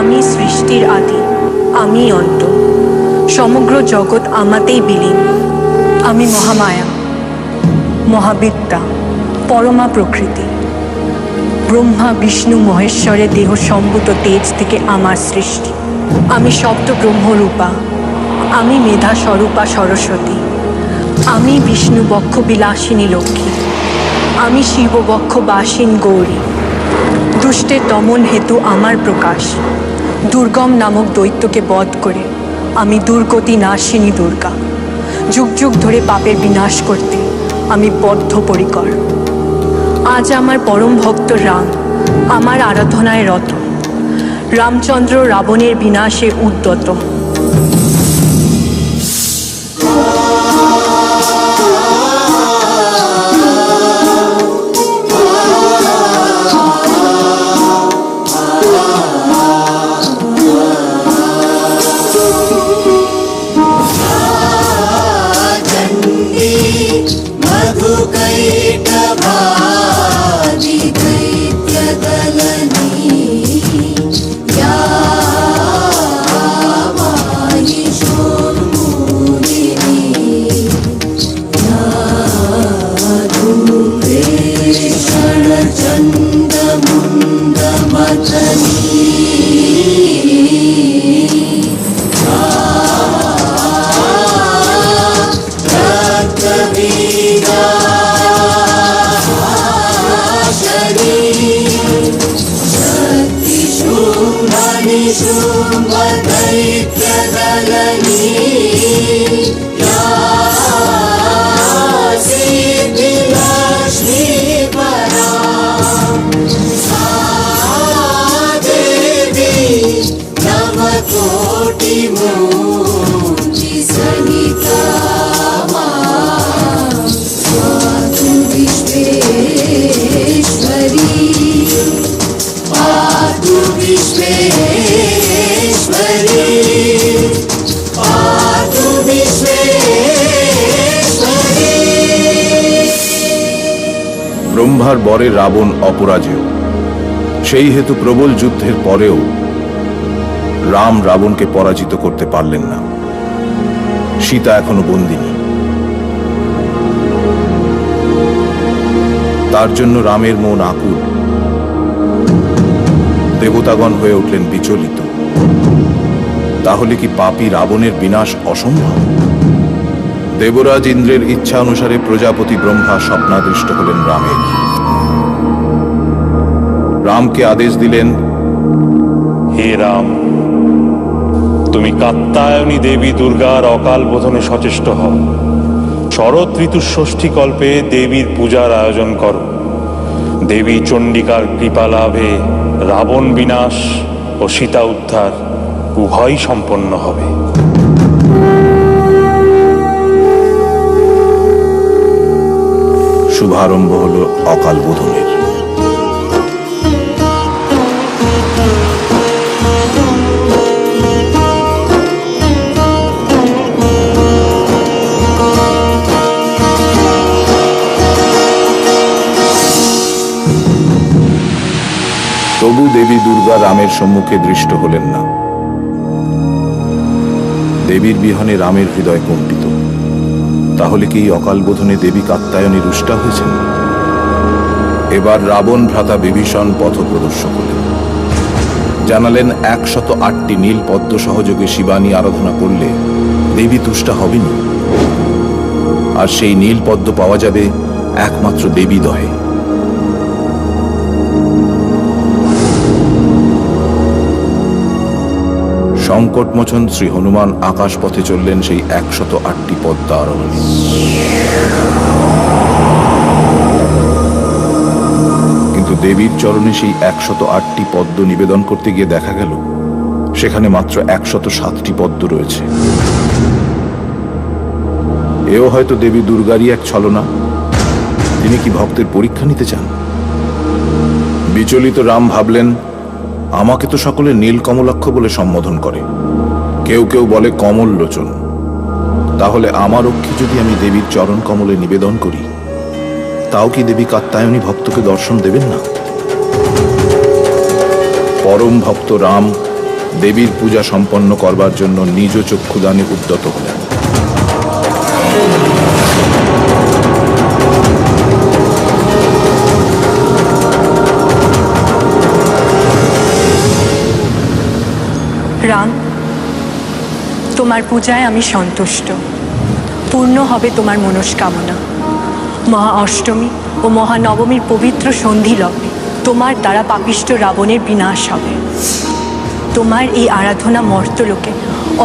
আমি সৃষ্টির আদি, আমি অন্ত, সমগ্র জগৎ আমাতেই বিলীন। আমি মহামায়া, মহাবিদ্যা, পরমা প্রকৃতি। ব্রহ্মা বিষ্ণু মহেশ্বরের দেহ সম্ভূত তেজ থেকে আমার সৃষ্টি। আমি শব্দ ব্রহ্মরূপা, আমি মেধা স্বরূপা সরস্বতী, আমি বিষ্ণু বক্ষ বিলাসিনী লক্ষ্মী, আমি শিব বক্ষ বাসীন গৌরী। দুষ্টের দমন হেতু আমার প্রকাশ, দুর্গম নামক দৈত্যকে বধ করে আমি দুর্গতি নাশিনী দুর্গা। যুগ যুগ ধরে পাপের বিনাশ করতে আমি বদ্ধপরিকর। আজ আমার পরম ভক্ত রাম আমার আরাধনায় রত, রামচন্দ্র রাবণের বিনাশে উদ্যত। ব্রহ্মার বরে রাবণ অপরাজেয়। সেই হেতু প্রবল যুদ্ধের পরেও রাম রাবণকে পরাজিত করতে পারলেন না। সীতা এখনো বন্দিনী। তার জন্য রামের মন আকুল। দেবতাগণ হয়ে উঠলেন বিচলিত। তাহলে কি পাপী রাবণের বিনাশ অসম্ভব? দেবরাজ ইন্দ্রের ইচ্ছা অনুসারে প্রজাপতি ব্রহ্মা স্বপ্নাদৃষ্ট হলেন রামের। রামকে আদেশ দিলেন, হে রাম, তুমি কাত্যায়নী দেবী দুর্গার অকাল বোধনে সচেষ্ট হও। শরৎ ঋতুর ষষ্ঠী কল্পে দেবীর পূজার আয়োজন করো। দেবী চণ্ডিকার কৃপা লাভে রাবণ বিনাশ ও সীতা উদ্ধার উভয়ই সম্পন্ন হবে। শুভারম্ভ হল অকাল বোধনের। তবু দেবী দুর্গা রামের সম্মুখে দৃষ্ট হলেন না। দেবীর বিহনে রামের হৃদয় কম্পিত। তাহলে কি অকাল বোধনে দেবী কাত্যায়নী রুষ্টা হয়েছেন? এবার রাবণ ভ্রাতা বিভীষণ পথ প্রদর্শক হলেন। জানালেন 108টি নীল পদ্ম সহযোগে শিবানী আরাধনা করলে দেবী তুষ্টা হবেনি। আর সেই নীল পদ্ম পাওয়া যাবে একমাত্র দেবী দহে। সংকটমোচন শ্রী হনুমান আকাশ পথে চললেন সেই 108টি পদ্মা আরোহণে। কিন্তু দেবীর চরণে সেই 108টি পদ্ম নিবেদন করতে গিয়ে দেখা গেল সেখানে মাত্র 107টি পদ্ম রয়েছে। এও হয়তো দেবী দুর্গারই এক ছলনা। তিনি কি ভক্তের পরীক্ষা নিতে চান? বিচলিত রাম ভাবলেন, আমাকে তো সকলে নীল কমলাক্ষ বলে সম্বোধন করে, কেউ কেউ বলে কমল লোচন। তাহলে আমার রক্ষে যদি আমি দেবীর চরণ কমলে নিবেদন করি, তাও কি দেবী কাত্যায়নী ভক্তকে দর্শন দেবেন না? পরম ভক্ত রাম দেবীর পূজা সম্পন্ন করবার জন্য নিজ চক্ষুদানে উদ্যত হলেন। রাম, তোমার পূজায় আমি সন্তুষ্ট। পূর্ণ হবে তোমার মনস্কামনা। মহা অষ্টমী ও মহানবমীর পবিত্র সন্ধি লগ্নে তোমার দ্বারা পাপিষ্ট রাবণের বিনাশ হবে। তোমার এই আরাধনা মর্তলোকে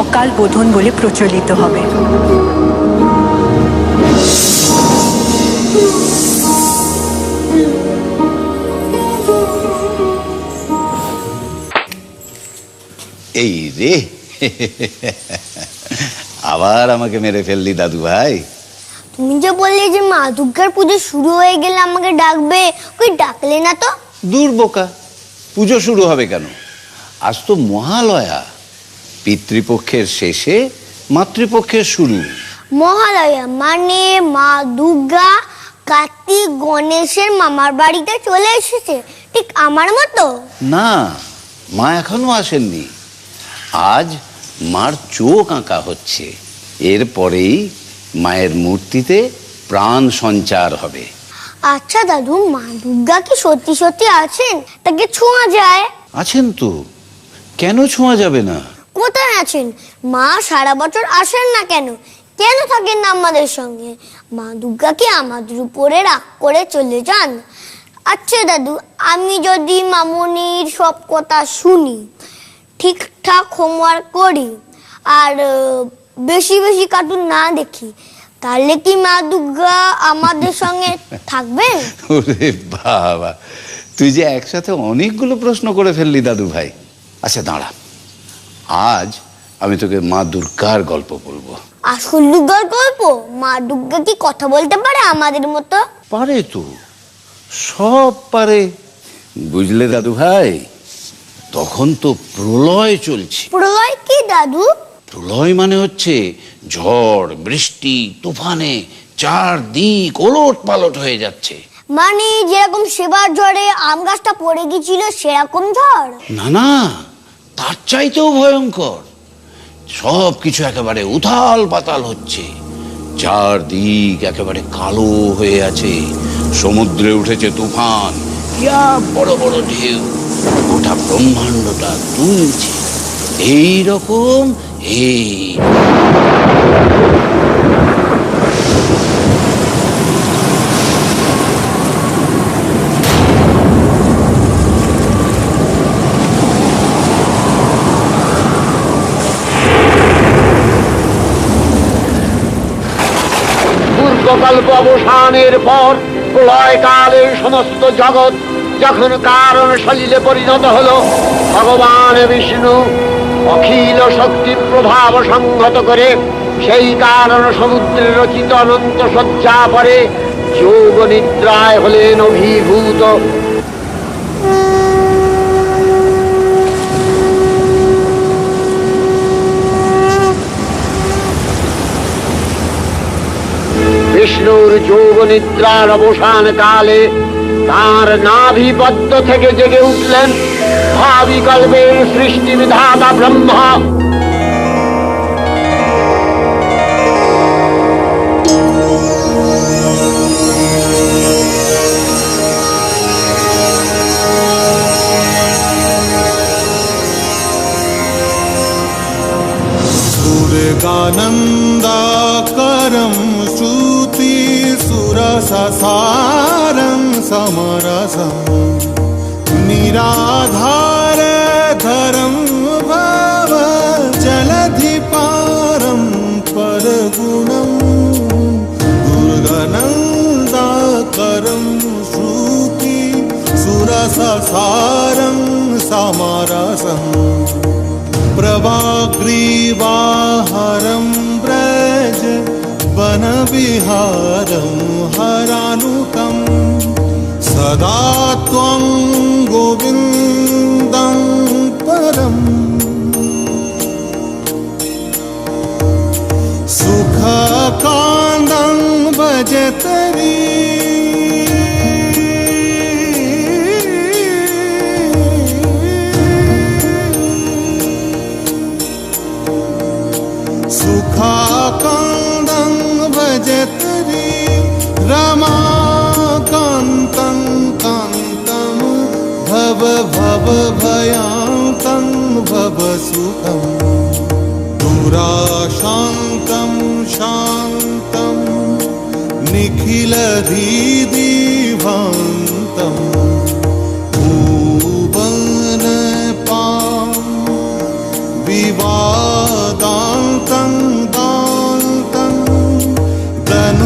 অকাল বোধন বলে প্রচলিত হবে। এই রে আবার আমাকে মেরে ফেললি দাদু ভাই। তুমি যে বললে যে মা দুর্গার পুজো শুরু হয়ে গেলে আমাকে ডাকবে, ওই ডাকলে না তো? দূর বোকা, পুজো শুরু হবে কেন? আজ তো মহালয়া, পিতৃপক্ষের শেষে মাতৃপক্ষের শুরু। মহালয়া মানে মা দুর্গা কার্তিক গণেশের মামার বাড়িতে চলে এসেছে, ঠিক আমার মতো। না, মা এখনো আসেননি। আজ মার চোখ আঁকা হচ্ছে, এরপরেই মায়ের মূর্তিতে প্রাণ সঞ্চার হবে। আচ্ছা দাদু, মা দুর্গা কি সত্যি সত্যি আছেন? তাকে ছোঁয়া যায়? আছেন তো, কেন ছোঁয়া যাবে না? কোথায় আছেন? মা সারা বছর আসেন না কেন? কেন থাকেন না আমাদের সঙ্গে? মা দুর্গা কি আমাদের উপরে রাগ করে চলে যান? আচ্ছা দাদু, আমি যদি মামুনির সব কথা শুনি, ঠিকঠাক হোমওয়ার্ক করি, আর বেশি বেশি কার্টুন না দেখি, তাহলে কি মা দুর্গা আমাদের সঙ্গে থাকবেন? ওরে বাবা, তুই যে একসাথে অনেকগুলো প্রশ্ন করে ফেললি দাদু ভাই। আচ্ছা দাঁড়া, আজ আমি তোকে মা দুর্গার গল্প বলবো। আসল দুর্গার গল্প? মা দুর্গা কি কথা বলতে পারে আমাদের মতো? পারে তো, সব পারে। বুঝলে দাদু ভাই, তখন তো প্রলয় চলছে। প্রলয় কি দাদু? প্রলয় মানে হচ্ছে ঝড়, বৃষ্টি, তুফানে চারদিক ওলট পালট হয়ে যাচ্ছে। মানে যেরকম সেবার ঝড়ে আম গাছটা পড়ে গিয়েছিল সেরকম ঝড়? না না, তার চাইতেও ভয়ঙ্কর। সব কিছু একেবারে উথাল পাতাল হচ্ছে, চারদিক একেবারে কালো হয়ে আছে। সমুদ্রে উঠেছে তুফান, ইয়া বড় বড় ঢেউ, গোটা ব্রহ্মাণ্ডটা দুলছে। এইরকম এই দীর্ঘকল্প অবসানের পর প্রলয়কালে সমস্ত জগৎ যখন কারণ সলিলে পরিণত হলো, ভগবান বিষ্ণু অখিল শক্তি প্রভাব সংহত করে সেই কারণ সমুদ্রে রচিত অনন্ত শয্যা পরে যোগ নিদ্রায় হলেন অভিভূত। বিষ্ণুর যোগ নিদ্রার অবসান কালে তার নাভিপদ্ম থেকে জেগে উঠলেন ভাবি কল্পের সৃষ্টি বিধাতা ব্রহ্মা। दुर्गानन्दाकरं श्रुतिसुरससारं समरसं निराधारधरं भवजलधिपारं परगुणं दुर्गानन्दाकरं श्रुतिसुरससारं समरसं प्रभाग्रीवाहरं व्रज वनविहारं हरानुतं सदा त्वं गोविन्दं परम् सुखकान्दं भजतरी भवसुखम् दुराशान्तं शान्तं निखिलहृदिभान्तं भुवनपां विवादान्तं दान्तं तनुजनिचयान्तं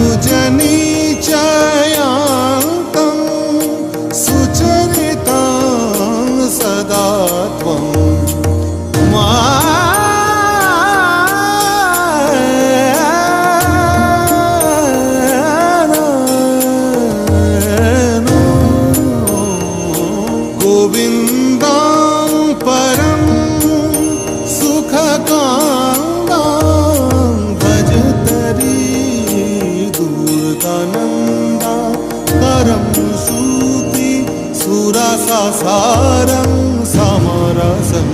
सुचरितं सदा त्वं गोविन्दं परं सुखकान्दां भजतरि दुर्गानन्दा करं सूति सुरसासारं समरसम्।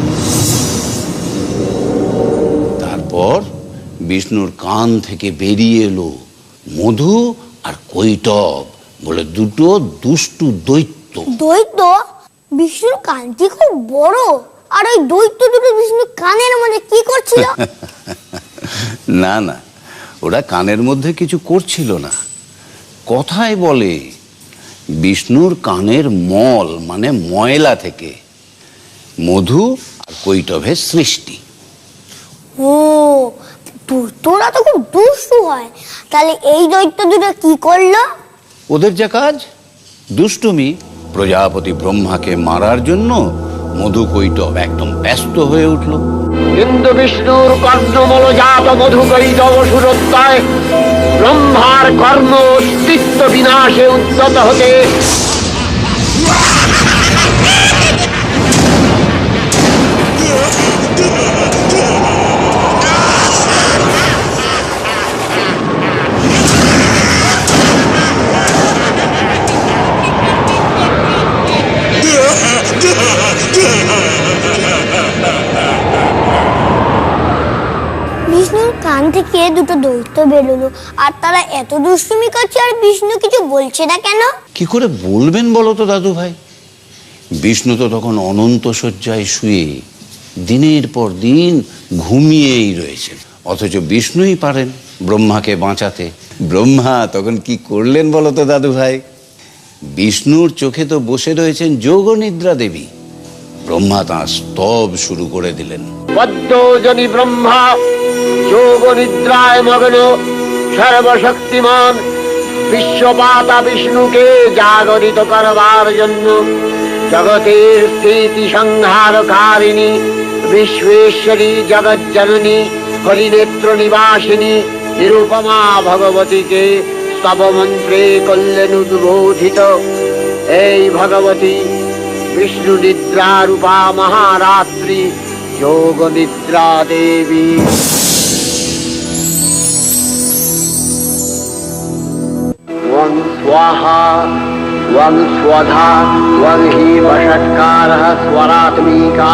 তারপর বিষ্ণুর কান থেকে বেরিয়ে এলো মধু আর কৈটব বলে দুটো দুষ্টু দৈত্য। দৈত্য? বিষ্ণুর কানটি খুব বড়, আর ওই দৈত্য দুটো বিষ্ণুর কানের মধ্যে কি করছিল? না না, ওরা কানের মধ্যে কিছু করছিল না। কথায় বলে বিষ্ণুর কানের মল মানে ময়লা থেকে মধু আর কৈটবের সৃষ্টি। ও, দৈত্যরা তো খুব দুষ্টু হয়। তাহলে এই দৈত্য দুটো কি করলো? ওদের যা কাজ দুষ্টুমি। প্রজাপতি ব্রহ্মাকে মারার জন্য মধু কৈটব একদম ব্যস্ত হয়ে উঠল। কিন্তু বিষ্ণুর কর্ণমলজাত মধুকৈটব সুরত্বয় ব্রহ্মার কর্ম অস্তিত্ব বিনাশে উদ্যত হতে বিষ্ণুর কান থেকে দুটো দৈত্য বেরোলো, আর তারা এত দুষ্টুমি করছে আর বিষ্ণু কিছু বলছে না কেন? কি করে বলবেন বলো তো দাদু ভাই? বিষ্ণু তো তখন অনন্ত শয্যায় শুয়ে দিনের পর দিন ঘুমিয়েই রয়েছেন, অথচ বিষ্ণুই পারেন ব্রহ্মাকে বাঁচাতে। ব্রহ্মা তখন কি করলেন বলো তো দাদু ভাই? বিষ্ণুর চোখে তো বসে রয়েছেন যোগনিদ্রা দেবী। ব্রহ্মা তাঁর স্তব শুরু করে দিলেন। পদ্মজনি ব্রহ্মা যোগ নিদ্রায় মগ্ন সর্বশক্তিমান বিশ্বপাতা বিষ্ণুকে জাগরিত করবার জন্য জগতের স্থিতি সংহারকারিণী বিশ্বেশ্বরী জগজ্জননী হরিনেত্র নিবাসিনী নিরুপমা ভগবতীকে স্তব মন্ত্রে করলেন উদ্বোধিত। এই ভগবতী বিষ্ণু নিদ্রা রূপা মহারাত্রি যোগ নিদ্রা দেবী। ওং স্বাহা ওং স্বধা ওং হি বষৎকারः স্বরাত্মিকা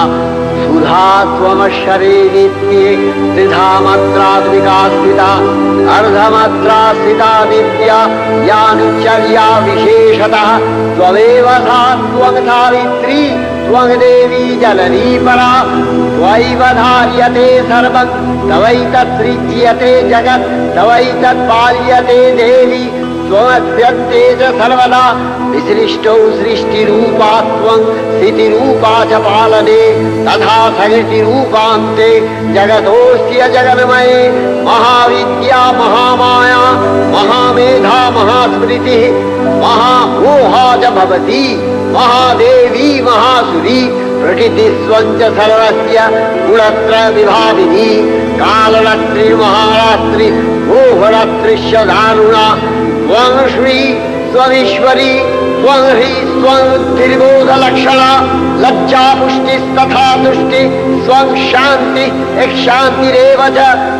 সুধা ত্বমশ্বরে নিত্যে ত্রিধা মাত্রাত্মিকা স্থিতা अर्धमात्रा स्थिता नित्या यानुचर्या विशेषतः त्वमेव सा त्वं सावित्री त्वं देवी जननी परा त्वयैव धार्यते सर्वं तवैतत्सृज्यते जगत् तवैतत्पाल्यते देवी त्वमस्यन्ते च सर्वदा विसृष्टौ सृष्टिरूपा त्वं स्थितिरूपा च पालने तथा सृष्टिरूपान्ते जगतोऽस्य जगन्मये महाविद्या महामाया महामेधा महास्मृतिः महामोहा च भवति महादेवी महासुरी प्रकृतिस्वं च सर्वस्य गुणत्रय विभाविनी कालरात्रि महारात्रि मोहरात्रिश्च दारुणा त्वं श्री त्वमीश्वरी त्वं ह्री त्वं बुद्धिर्बोधलक्षणा लज्जा पुष्टिस्तथा तुष्टि स्वं शान्ति एक शान्तिरेव च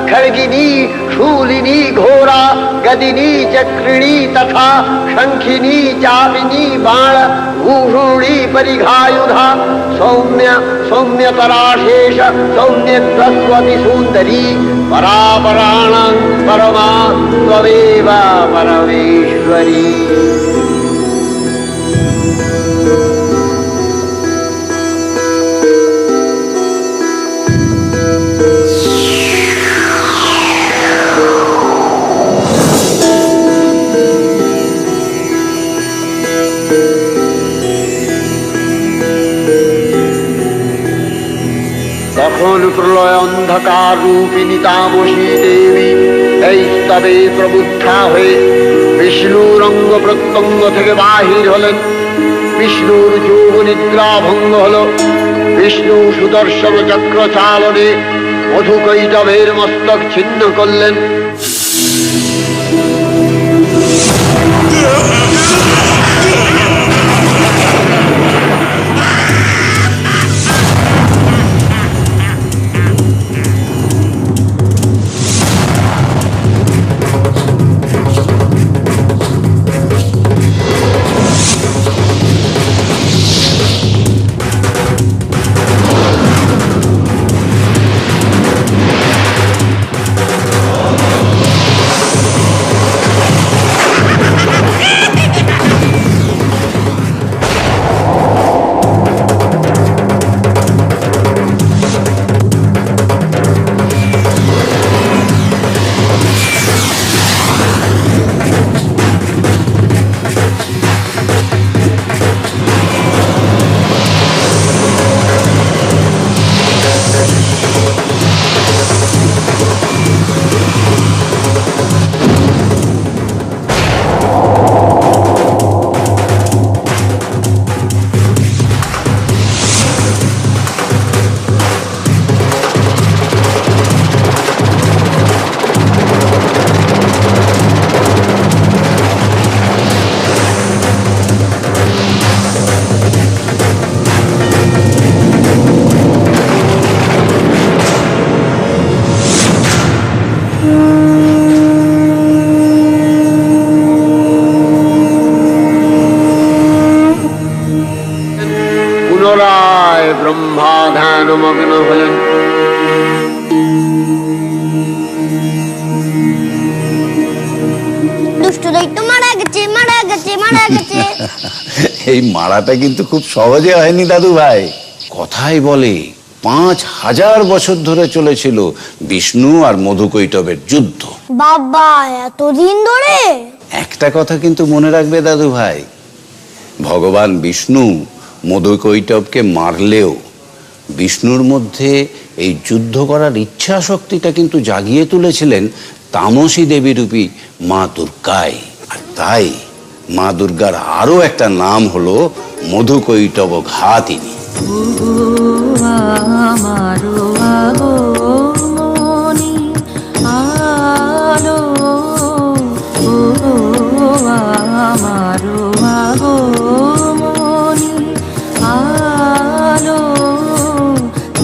खड्गिनी शूलिनी घोरा गदिनी चक्रिणी तथा शंखिनी चापिनी बाण भूषुणी परिघायुधा सौम्य सौम्यतराशेष सौम्यत्वस्वति सुन्दरी परापराणां परमा त्वमेव परमेश्वरी। তখন প্রলয় অন্ধকার রূপিণী তামসী দেবী এই স্তবে প্রবুদ্ধা হয়ে বিষ্ণুর অঙ্গ প্রত্যঙ্গ থেকে বাহির হলেন। বিষ্ণুর যোগ নিদ্রা ভঙ্গ হল। বিষ্ণু সুদর্শন চক্র চালনে মধুকৈটবের মস্তক ছিন্ন করলেন। পুনরায় ব্রহ্মা ধ্যানমগ্ন হলেন। দুষ্ট দৈত্য মারা গেছে, মারা গেছে, মারা গেছে। এই মারাটা কিন্তু খুব সহজে হয়নি দাদু ভাই। কথাই বলে 5000 বছর ধরে চলেছিল বিষ্ণু আর মধুকৈটবের যুদ্ধ। বাবা, এতদিন ধরে? একটা কথা কিন্তু মনে রাখবে দাদু ভাই, ভগবান বিষ্ণু মধুকৈটবকে মারলেও বিষ্ণুর মধ্যে এই যুদ্ধ করার ইচ্ছা শক্তিটা কিন্তু জাগিয়ে তুলেছিলেন তামসী দেবী রূপী মা দুর্গাই। আর তাই মা দুর্গার আরো একটা নাম হলো মধুকৈটব ঘাতিনী।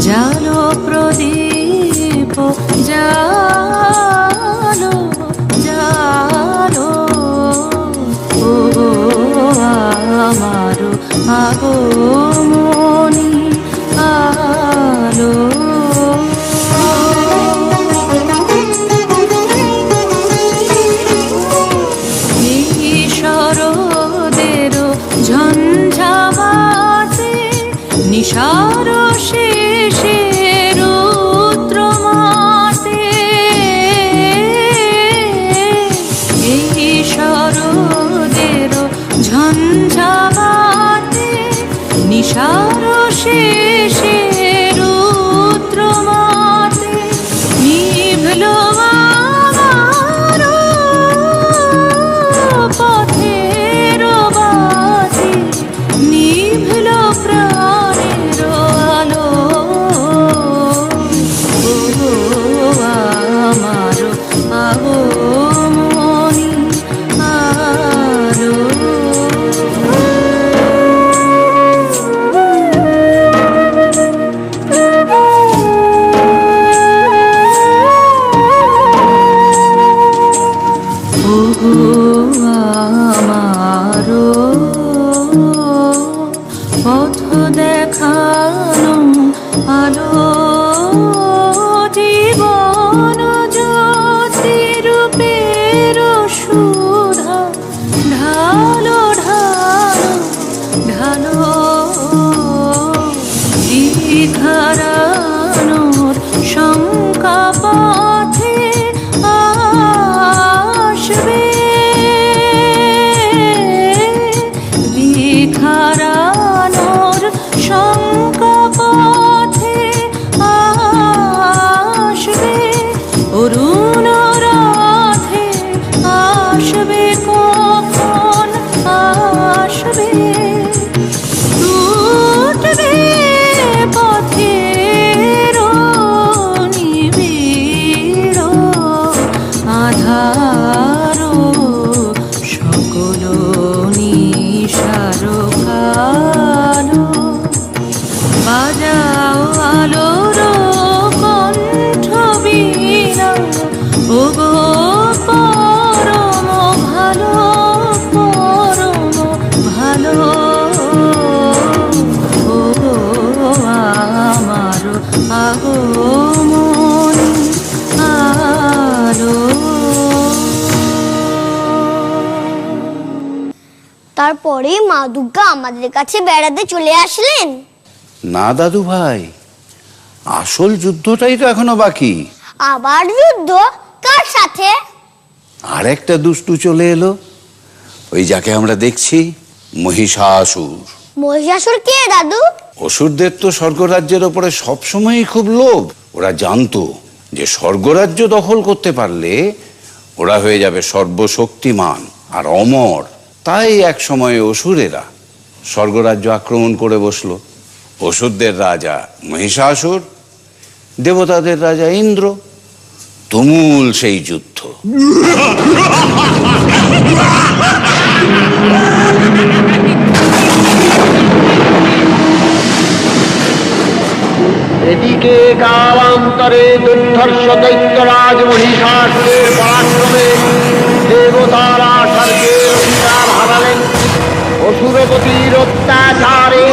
জালো প্রদীপ জালো জালো ও আমারো আগমনী আলো। এই শরদের ঝঞ্ঝাবাতে নিশার শেষে রুদ্র মাতে মন আলো। তারপরেই মা দুর্গা আমাদের কাছে বেড়াতে চলে আসলেন। না দাদু ভাই, আসল যুদ্ধটাই তো এখনো বাকি। আবার যুদ্ধ? কার সাথে? আর একটা দুষ্টু চলে এলো, ওই যাকে আমরা দেখছি, মহিষাসুর। মহিষাসুর কে দাদু? অসুরদের তো স্বর্গরাজ্যের ওপরে সবসময়ই খুব লোভ। ওরা জানতো যে স্বর্গরাজ্য দখল করতে পারলে ওরা হয়ে যাবে সর্বশক্তিমান আর অমর। তাই এক সময় অসুরেরা স্বর্গরাজ্য আক্রমণ করে বসলো। অসুরদের রাজা মহিষাসুর, দেবতাদের রাজা ইন্দ্র। তুমুল সেই যুদ্ধ। এদিকে কালান্তরে দুর্ধর্ষ দৈত্যরাজ মহিষাসুরের পরাক্রমে দেবতারা স্বর্গের অধিকার হারালেন। অসুরপতির অত্যাচারে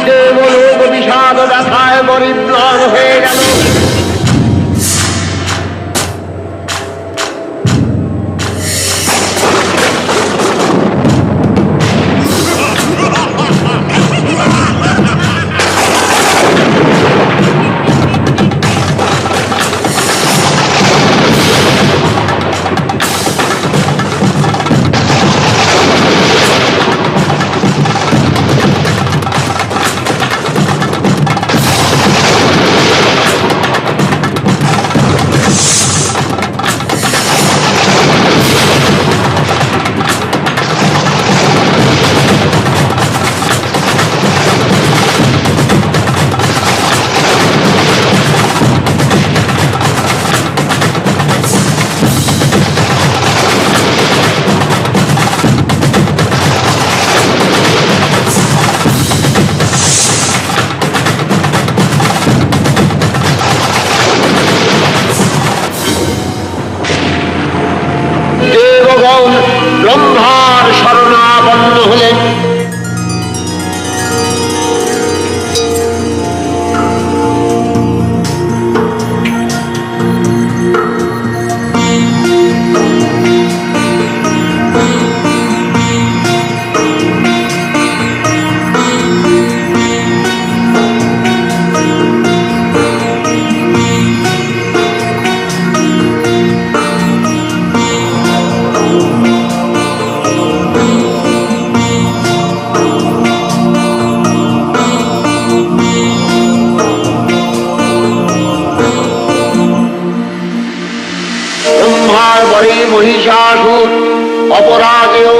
দেবলোক বিষাদ ব্যথায় পরিম্লান হয়ে গেল। ব্রহ্মার শরণাপন্ন হলেন। মহিষাসুর অপরাজেয়,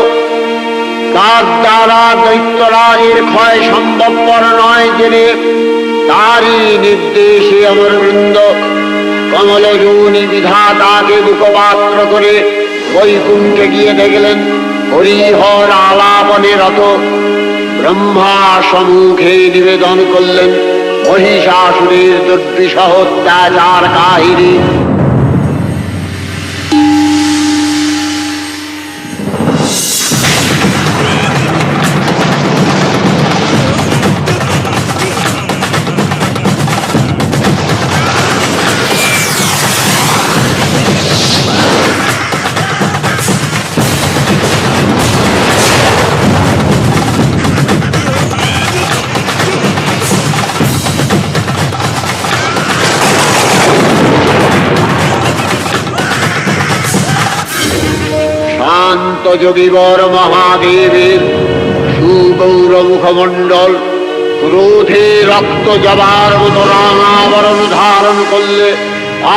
তার দ্বারা দৈত্যরাজের ক্ষয় সম্ভবপর নয় জেনে তারই নির্দেশে অমরবৃন্দ কমলযোনি বিধাতাকে মুখপাত্র করে বৈকুণ্ঠে গিয়ে দেখলেন হরিহর আলাপনে রত। ব্রহ্মা সম্মুখে নিবেদন করলেন মহিষাসুরের দুর্বিষহ অত্যাচার কাহিনী। যোগীবর মহাদেবের সুগৌর মুখমণ্ডল ক্রোধে রক্ত জবার মতো রাঙাবরণ ধারণ করলে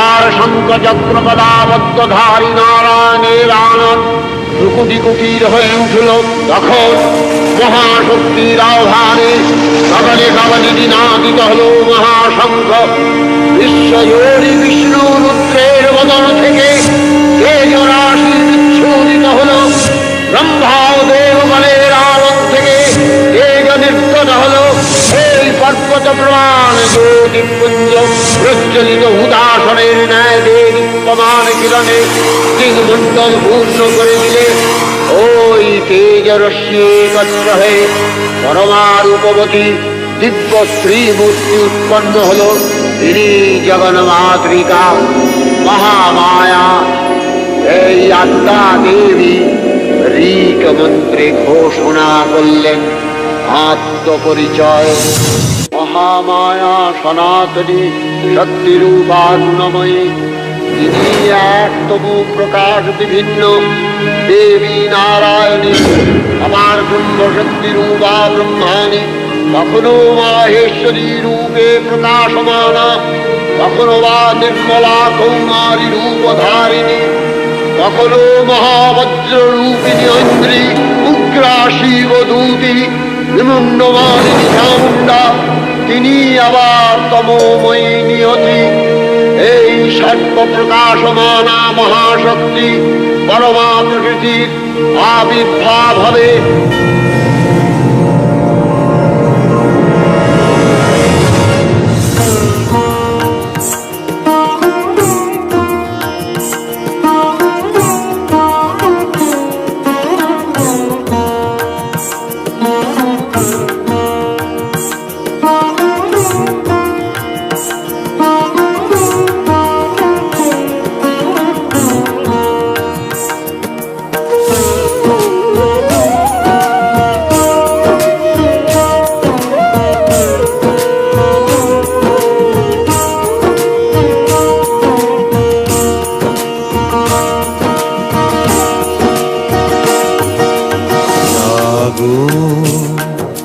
আর শঙ্খ চক্র পদাবদ্ধ ধারী নারায়ণের আনন্দ কুকুটি কুটির হয়ে উঠল। তখন মহাশক্তির আহ্বানে কবলে কবলে দিনাদিত হল মহাশঙ্খ। বিশ্বজোড়ি বিষ্ণু রুদ্রের বদন থেকে তেজরাশি বিচ্ছুরিত হল। ব্রহ্মা ও দেবগণের আলোক থেকে তেজ নির্গত হল। এই পর্বত প্রমাণ জ্যোতিপুঞ্জ প্রজ্বলিত হুদাসনের ন্যায় দীপ্যমান কিরণে দিগমণ্ডল পূর্ণ করে দিলে ওই তেজ রশ্মি একত্র হয়ে পরমা রূপবতী দিব্য শ্রীমূর্তি উৎপন্ন হল। তিনি জগন্মাতৃকা মহামায়া। এই আত্মা দেবী ঋক মন্ত্রে ঘোষণা করলেন আত্মপরিচয়। মহামায়া সনাতনী শক্তিরূপা গুণময়ী, তিনি এক তবু প্রকাশ বিভিন্ন দেবী নারায়ণী। আমার কুম্ভ শক্তি রূপা ব্রহ্মাণী, কখনো মাহেশ্বরী রূপে প্রকাশমানা, কখনো বা নির্মলা কৌমারী রূপধারিণী, কখনো মহাবজ্র রূপিণী ঐন্দ্রী, উগ্রা শিবদূতি বিমুন্ডমালিনী চামুণ্ডা, তিনি আবার তমোময়ী নিয়তি। এই সর্ব প্রকাশমানা মহাশক্তি পরমা প্রকৃতির আবির্ভাব হবে।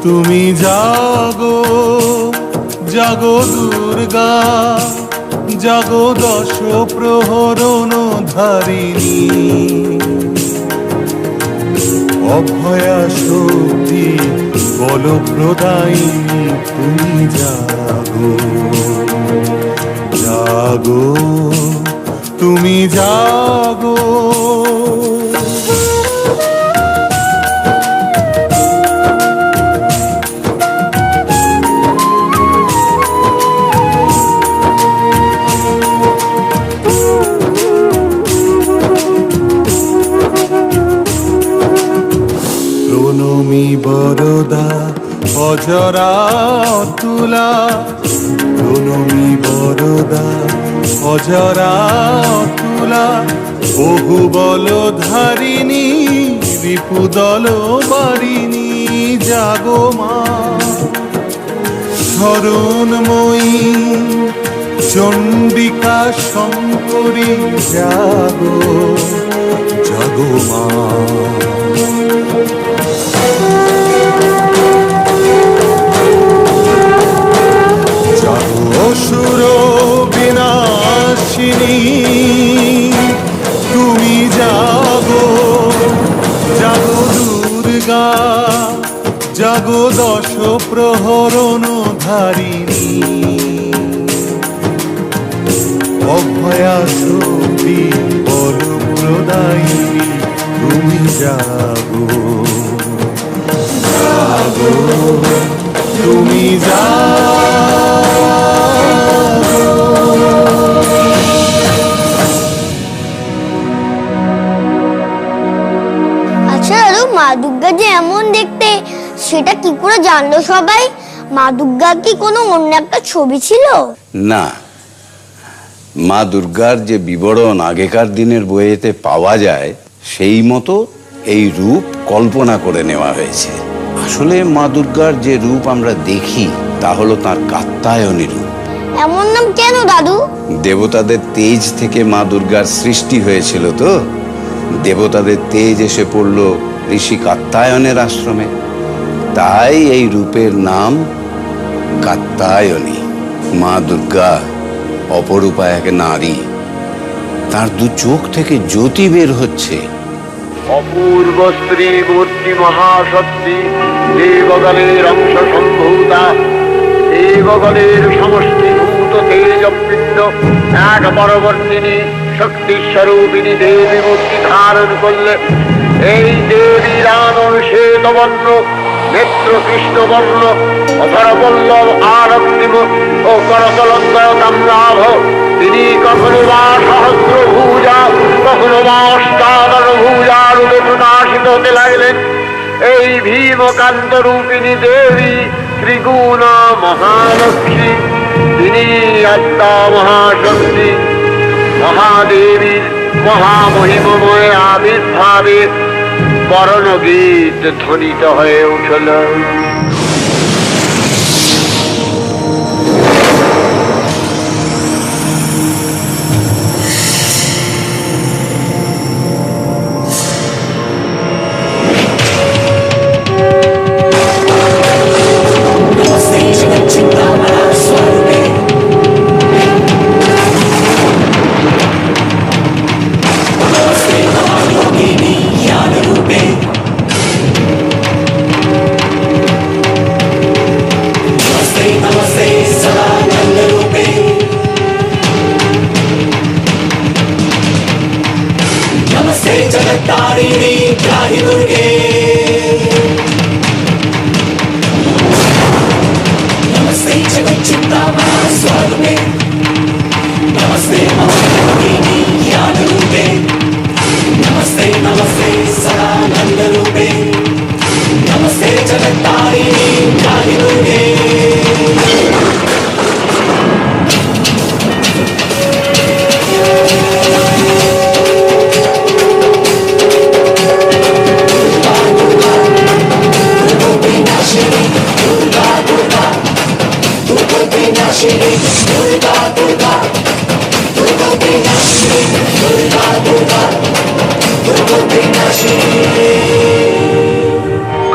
তুমি জাগো জাগো দুর্গা, জাগো দশ প্রহরণ ধারিণী, অভয়া শক্তি বল প্রদায়িনী, তুমি জাগো জাগো তুমি জাগো। বরদা অজরা অতুলা, প্রণমী বরদা অজরা অতুলা, বহু বল ধারিণী রিপুদল বারিণী, জাগো মা শরণময়ী চণ্ডিকা শঙ্করী, জাগো জাগো মা। অসুর বিনাশিনী, তুমি জাগো জাগো দুর্গা, জাগো দশ প্রহরণ ধারিণী, অভয়া শক্তি বল প্রদায়িনী, তুমি জাগো জাগো তুমি আচ্ছা দাদু, মা দুর্গা যে এমন দেখতে সেটা কি করে জানলো সবাই? মা দুর্গা কি কোনো অন্য একটা ছবি ছিল? না, মা দুর্গার যে বিবরণ আগেকার দিনের বইয়েতে পাওয়া যায় সেই মতো এই রূপ কল্পনা করে নেওয়া হয়েছে। আসলে মা দুর্গার যে রূপ আমরা দেখি তা হলো তাঁর কাত্যায়নী রূপ। এমন নাম কেন দাদু? দেবতাদের তেজ থেকে মা দুর্গার সৃষ্টি হয়েছিল, তো দেবতাদের তেজ এসে পড়ল ঋষি কাত্যায়নের আশ্রমে, তাই এই রূপের নাম কাত্যায়নী। মা দুর্গা অপরূপা এক নারী, তার দু চোখ থেকে জ্যোতি বের হচ্ছে। অপূর্ব স্ত্রী মূর্তি মহাশক্তি, দেবগণের অংশ সম্ভূতা, দেবগণের সমষ্টিভূত তেজপিণ্ড এক পরবর্তিনী শক্তি স্বরূপিণী দেবী মূর্তি ধারণ করলে এই দেবী রানর শ্বেতবর্ণ, নেত্র কৃষ্ণবর্ণ, অধরপল্লব আরক্তিম ও করতলদ্বয় তাম্রাভ, তিনি কখনো বা সহস্রভুজা, কখনো বা অষ্টাদশ ভুজা রূপে প্রকাশিত হতে লাগলেন। এই ভীমকান্ত রূপিণী দেবী ত্রিগুণা মহালক্ষ্মী, তিনি আত্মা মহাশক্তি মহাদেবীর মহামহিমময় আবির্ভাবে বরণগীত ধ্বনিত হয়ে উঠল।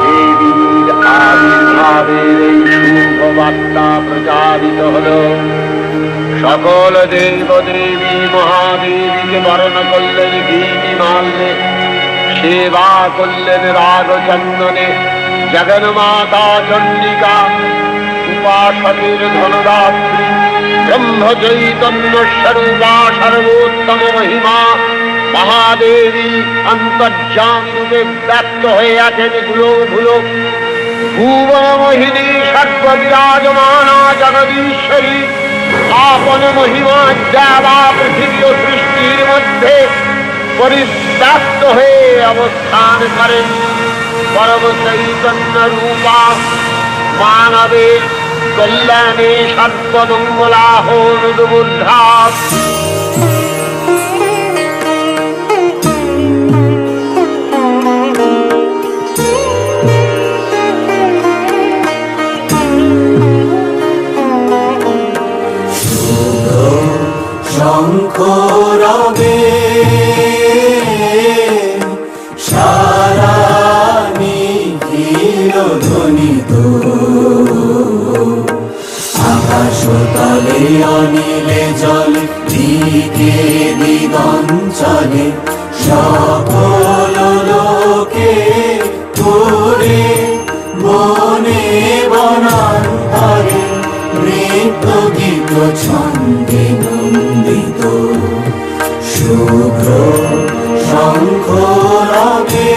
দেবীর আবির্ভাবের এই শুভ বার্তা প্রচারিত হল। সকল দেব দেবী মহাদেবীকে বরণ করলেন ঘিনি মাল্যে, সেবা করলেন রাগ চন্দনে। জগন্মাতা চণ্ডিকা উপাসকের ধনদাত্রী, ব্রহ্ম চৈতন্য স্বরূপা সর্বোত্তম মহিমা মহাদেবী অন্তর্যামী রূপে ব্যক্ত হয়ে আছেন ধুলো। ভুবন মোহিনী সর্ববিরাজমানা জগদীশ্বরী আপন মহিমা দেবা পৃথিবী ও সৃষ্টির মধ্যে পরিব্যাপ্ত হয়ে অবস্থান করেন। পরম চৈতন্য রূপা মানবের কল্যাণে সর্বমঙ্গলাহ বুদ্ধা। শঙ্খ রবে সারা নিখিল ধ্বনিত, আকাশ তলে অনিলে জলে দিকে দিগঞ্চলে সকল লোকে করে বনে বনান্তরে নৃত্য গীত ছন্দে নন্দিত। শুভ্র শঙ্খ রবে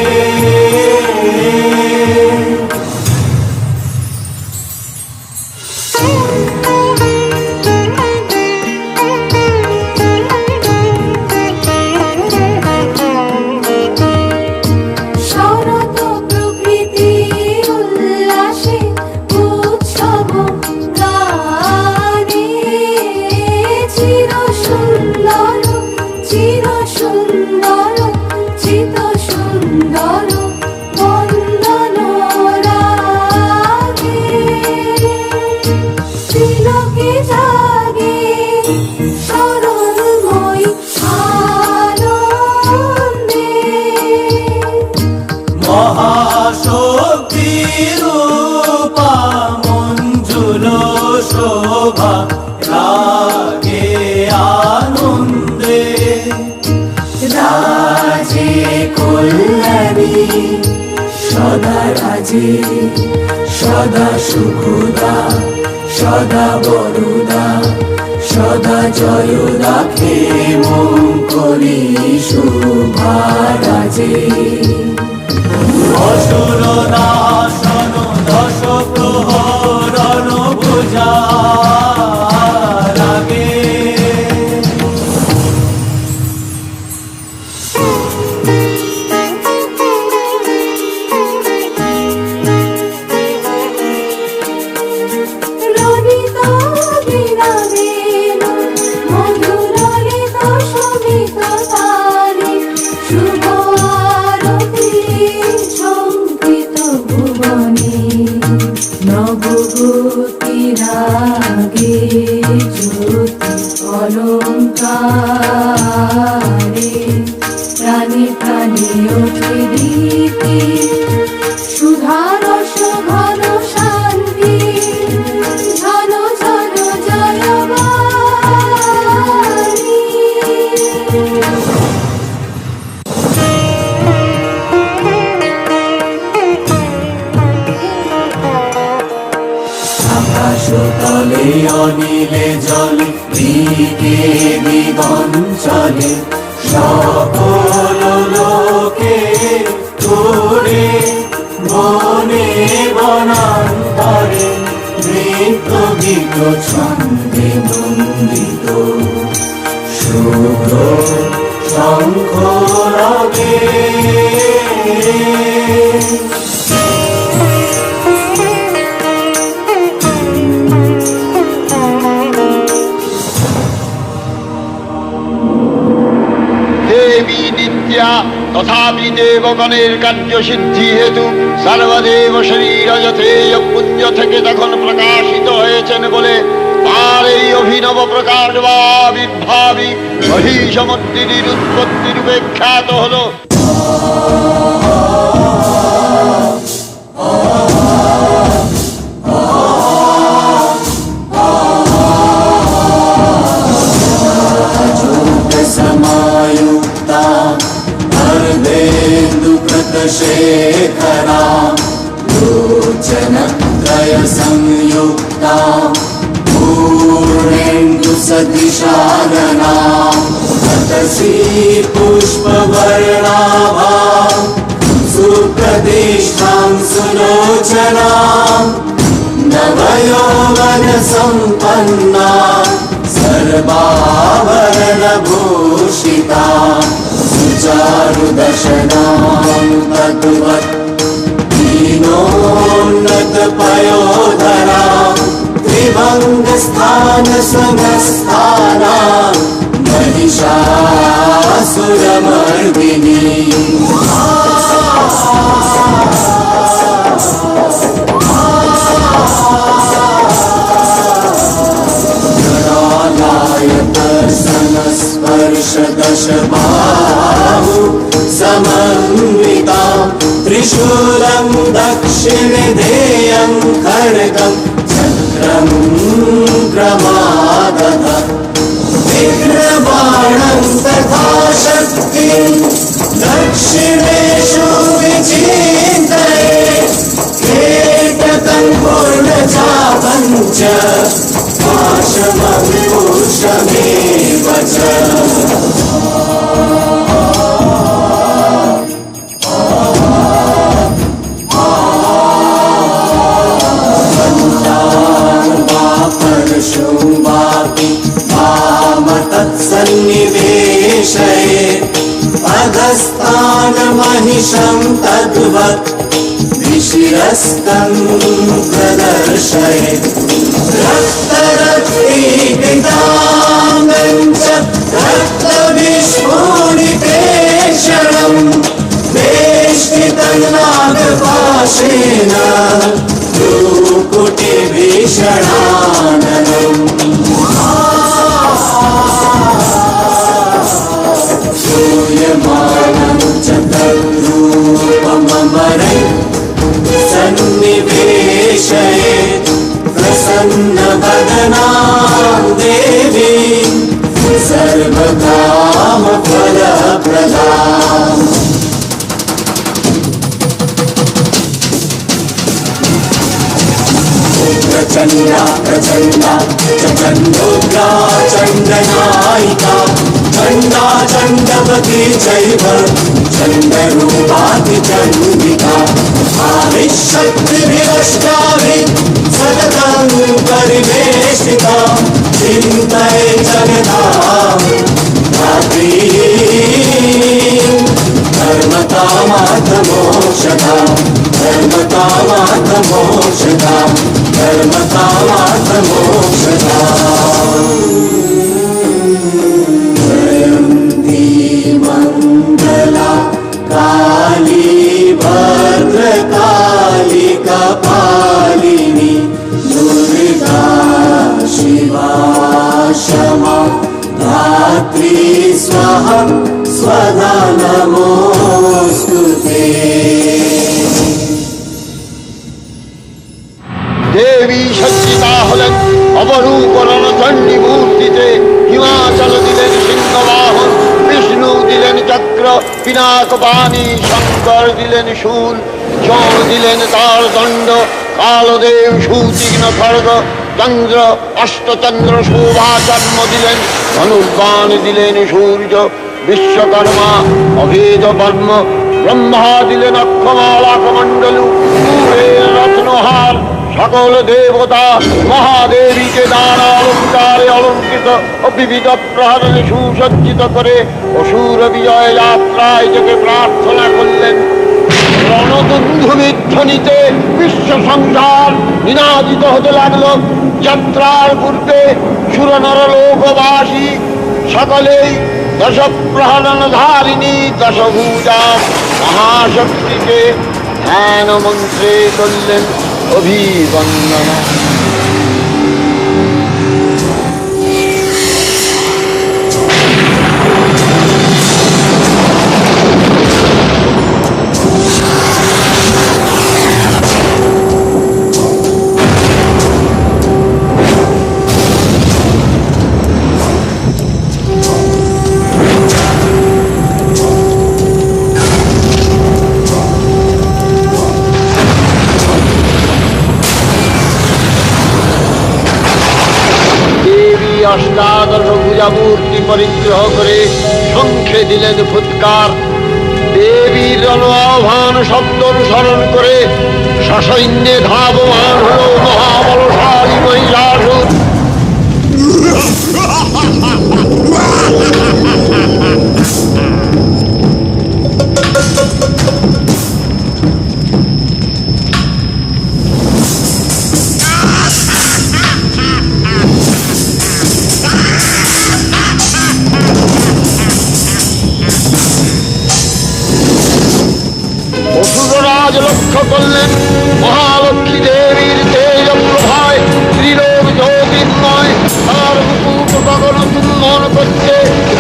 শরৎ প্রকৃতি উল্লাসে উৎসব গানে, চির সুন্দর চিত সুন্দর বন্দন রাগে। তিলকে জাগে স্মরণময়ী আনন্দে, মহাশক্তি রূপা মঞ্জুল শোভা রাগে আনন্দে। রাজে কল্যাণী সদা রাজে, সদা সুখদা সদা বরুদা, সদা জয়দা ক্ষেমঙ্করী শুভা রাজে। অসুর নাশন দশ প্রহরণ পূজা রাগে। রণিত বিরামে ঝঙ্কারে প্রাণে প্রাণে ওঠে রীতি সুধারস ঘন শান্তি ঝন ঝন জয়বাণী। আকাশ তলে অনিলে জল দিকে দিগন চলে সকল লোকে তোরে বনে বনান্তরে নৃত্য গীত ছন্দে নন্দিত শুভ্র শঙ্খ রবে। দেবী নিত্যা তথাপি দেবগণের কার্যসিদ্ধি হেতু সর্বদেব শরীর যথেয় পুঞ্জ থেকে তখন প্রকাশিত হয়েছেন বলে তার এই অভিনব প্রকাশ বা আবির্ভাবই মহিষমর্দিনীর উৎপত্তি রূপে খ্যাত হলো। समायुक्ता अर्धेन्दुकृतशेखरा लोचनत्रय संयुक्ता पूर्णेन्दुसदृशानना ततसी पुष्पवर्णाभा सुप्रतिष्ठां सुलोचनां नवयौवनसम्पन्ना सर्वाभरणभूषिता सुचारुदशनां तद्वत् दीनोन्नतपयोधरा त्रिभङ्गस्थानसमस्थाना महिषासुरमर्दिनी। स्पर्श दश बाहु समन्विता त्रिशूलं दक्षिणे ध्येयं खड्गं चक्रं क्रमागत विघ्नबाणं तथा शक्तिं दक्षिणेषु विचिन्तये एकतं पूर्णचापं च पाशमङ्कुशमेव च। परशुं वापि वामतत्सन्निवेशये अधस्थानमहिषं तद्वत् विशिरस्तं प्रदर्शये रक्तरक्तीकृताङ्गं च रक्तविस्फोटितेक्षणं वेष्टितं नागपाशेन भ्रूकुटिभीषणाननम्। श्रूयमाणं च तद्रूपममरै सन्निवेशये प्रसन्नवदनां देवी सर्वकामफलप्रदा। प्रचण्डा प्रचण्डा च चण्डोग्रा चण्डनायिका चण्डा चण्डवती चैव चण्डरूपातिचण्डिका आविशक्तिभिरष्टाभिः सततं परिवेष्टिता चिन्तये जगतां धात्रीं धर्मकामार्थमोक्षदा धर्मकामार्थमोक्षदा धर्मकामार्थमोक्षदा। जयन्ती मङ्गला काली भद्रकाली कपालिनी दुर्गा शिवा क्षमा स्वधा नमोऽस्तुते। দেবী সজ্জিতা হলেন অবরূপরণ চণ্ডী মূর্তিতে। হিমাচল দিলেন সিংহবাহন, বিষ্ণু দিলেন চক্র পিনাক পানি, শঙ্কর দিলেন শূল, যম দিলেন তার দণ্ড, কালদেব সুতীক্ষ্ণ খড়গ, চন্দ্র অষ্টচন্দ্র শোভা জন্ম দিলেন, ধনুর্বাণ দিলেন সূর্য, বিশ্বকর্মা অভেদ বর্ম, ব্রহ্মা দিলেন অক্ষমালা কমণ্ডলু, রত্নহার, সকল দেবতা মহাদেবীকে নানা অলঙ্কারে অলঙ্কৃত ও বিবিধ প্রহরণে সুসজ্জিত করে অসুর বিজয় যাত্রায় থেকে প্রার্থনা করলেন। রণদুন্ধুমির ধ্বনিতে বিশ্ব সংসার নিনাদিত হতে লাগলো। যাত্রার পূর্বে সুরনর লোকবাসী সকলেই দশ প্রহরণ ধারিণী দশভূজা মহাশক্তিকে ধ্যান মন্ত্রে করলেন অভিবন্দনা। অষ্টাদশ ভুজামূর্তি পরিগ্রহ করে শঙ্খে দিলেন ফুৎকার। দেবীর আহ্বান শব্দ অনুসরণ করে সসৈন্যে ধাবমান হল মহাবলশালী মহিষাসুর। অসুররাজ লক্ষ্য করলেন মহালক্ষ্মী দেবীর তেজ প্রভায় ত্রিলোক জ্যোতির্ময়, তার মুকুট গগন চুম্বন করছে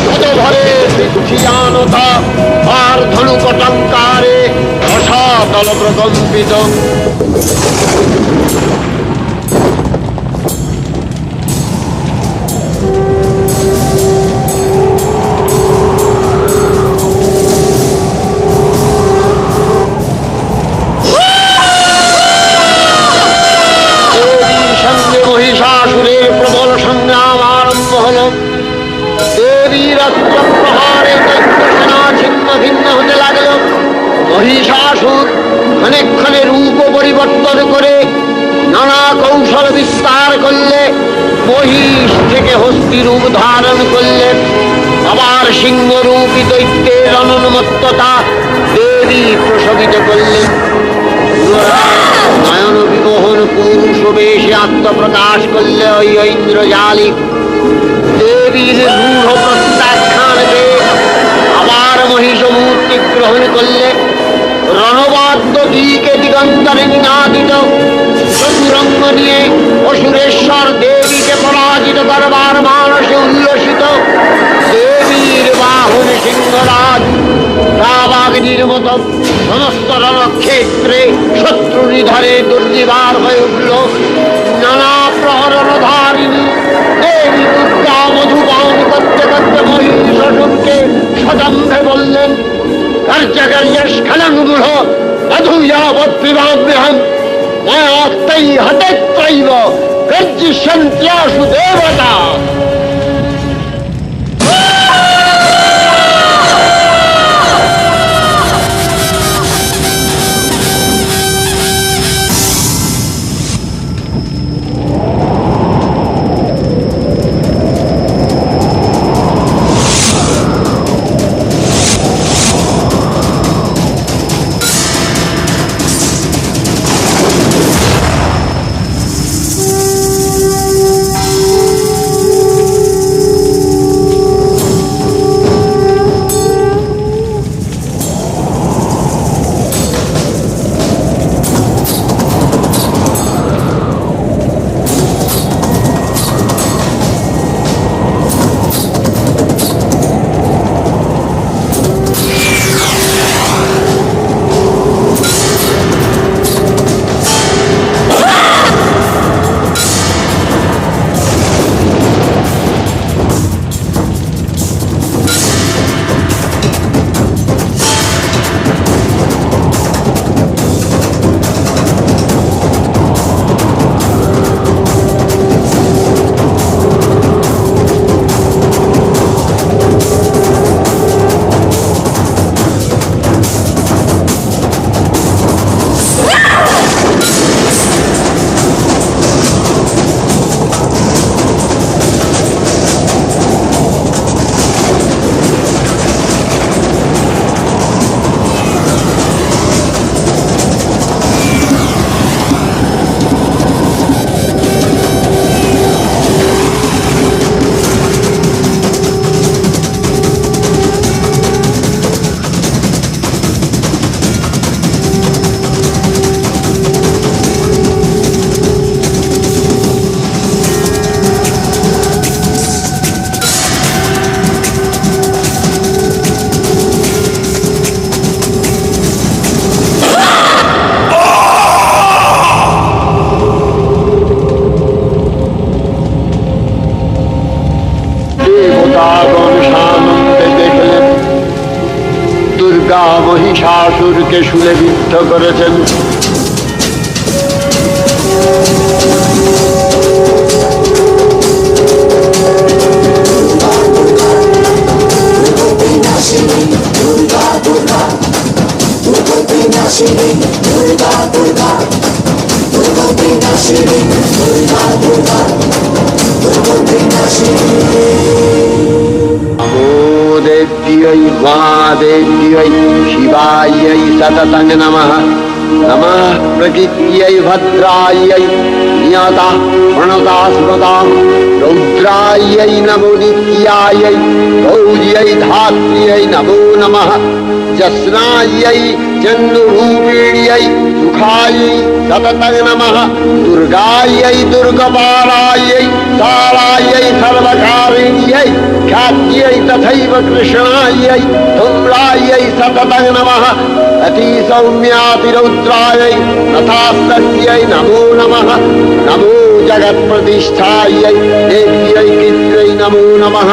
গজধরে পৃথিয়ানতা, আর ধনুকটঙ্কারে রসাতল প্রকম্পিত। মহিষাসুরের প্রবল সংগ্রাম আরম্ভ হল। দেবীর অস্ত্র প্রহারে দৈত্যসেনা ছিন্ন ভিন্ন হতে লাগল। মহিষাসুর ক্ষণে রূপ পরিবর্তন করে নানা কৌশল বিস্তার করলে মহিষ থেকে হস্তি রূপ ধারণ করলে। আবার সিংহরূপী দৈত্যের অনুন্মত্ততা দেবী প্রশমিত করলেন। নয়ন বিমোহন পুরুষ বেশে আত্মপ্রকাশ করলে ওই ঐন্দ্রজালিক। দেবীর রূঢ় প্রত্যাখ্যান পেয়ে আবার মহিষ মূর্তি গ্রহণ করলে। রণবাদ্য দিকে দিগন্তরে নিনাদিত চতুরঙ্গ নিয়ে অসুরেশ্বর দেবীকে পরাজিত করবার মানসে উল্লসিত। দেবীর বাহন সিংহরাজ রাবাগ্নির মতো সমস্ত রণক্ষেত্রে শত্রু নিধনে দুর্নিবার হয়ে উঠল। নানা প্রহরণ ধারিণী দেবী দুর্গা মধুপান করতে করতে মহিষাসুরকে সদম্ভে বললেন, কার্যকার্যস্খলনমূঢ় অধুযাবৎপিবাম্যহম মায়াত্তৈ হতেত্রৈব গর্জিষ্যন্ত্যাসু দেবতা। দেবতাগণ সানন্দে দেখলেন দুর্গা মহিষাসুরকে শুলে বিদ্ধ করেছেন। नमो देव्यै महादेव्यै शिवायै सततं नमः। नमः प्रकृत्यै भद्रायै नियता प्रणता स्मृता रौद्रायै नमो नित्यायै गौर्यै धात्र्यै नमो नमः। जस्नायै चन्द्ररूपिण्यै सुखायै सततं नमः। दुर्गायै दुर्गपालायै तारायै सर्वकारिण्यै ख्यात्यै तथैव कृष्णायै धूम्रायै सततं नमः। अतिसौम्यातिरौद्रायै तथास्तस्यै नमो नमः। नमो जगत्प्रतिष्ठायै देव्यै कृत्यै नमो नमः।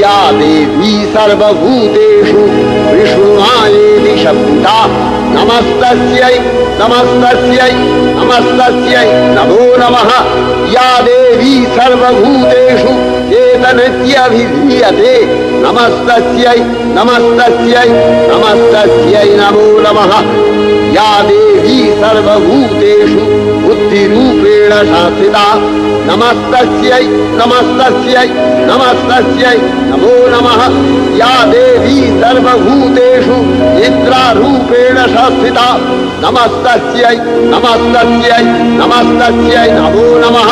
या देवी सर्वभूतेषु विष्णुमायेति शब्दा नमस्तस्यै नमस्तस्यै नमस्तस्यै नमो नमः। या देवी सर्वभूतेषु चेतनत्यभिधीयते नमस्तस्यै नमस्तस्यै नमस्तस्यै नमो नमः। या देवी सर्वभूतेषु बुद्धिरूपेण संस्थिता नमस्तस्यै नमस्तस्यै नमस्तस्यै नमो नमः। या देवी सर्वभूतेषु निद्रारूपेण संस्थिता नमस्तस्यै नमस्तस्यै नमस्तस्यै नमो नमः।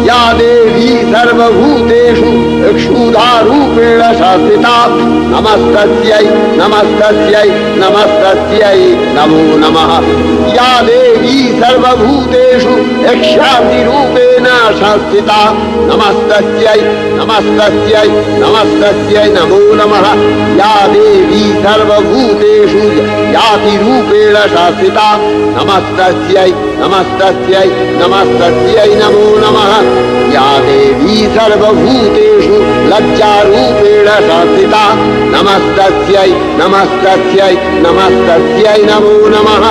या देवी सर्वभूतेषु क्षुधारूपेण संस्थिता नमस्तस्यै नमस्तस्यै नमस्तस्यै नमो नमः। या देवी सर्वभूतेषु यक्षादिरूपेण संस्थिता नमस्तस्यै नमस्तस्यै नमस्तस्यै नमो नमः। या देवी सर्वभूतेषु यातिरूपेण संस्थिता नमस्तस्यै नमस्तस्यै नमस्तस्यै नमो नमः। या देवी सर्वभूतेषु लज्जारूपेण संस्थिता नमस्तस्यै नमस्तस्यै नमस्तस्यै नमो नमः।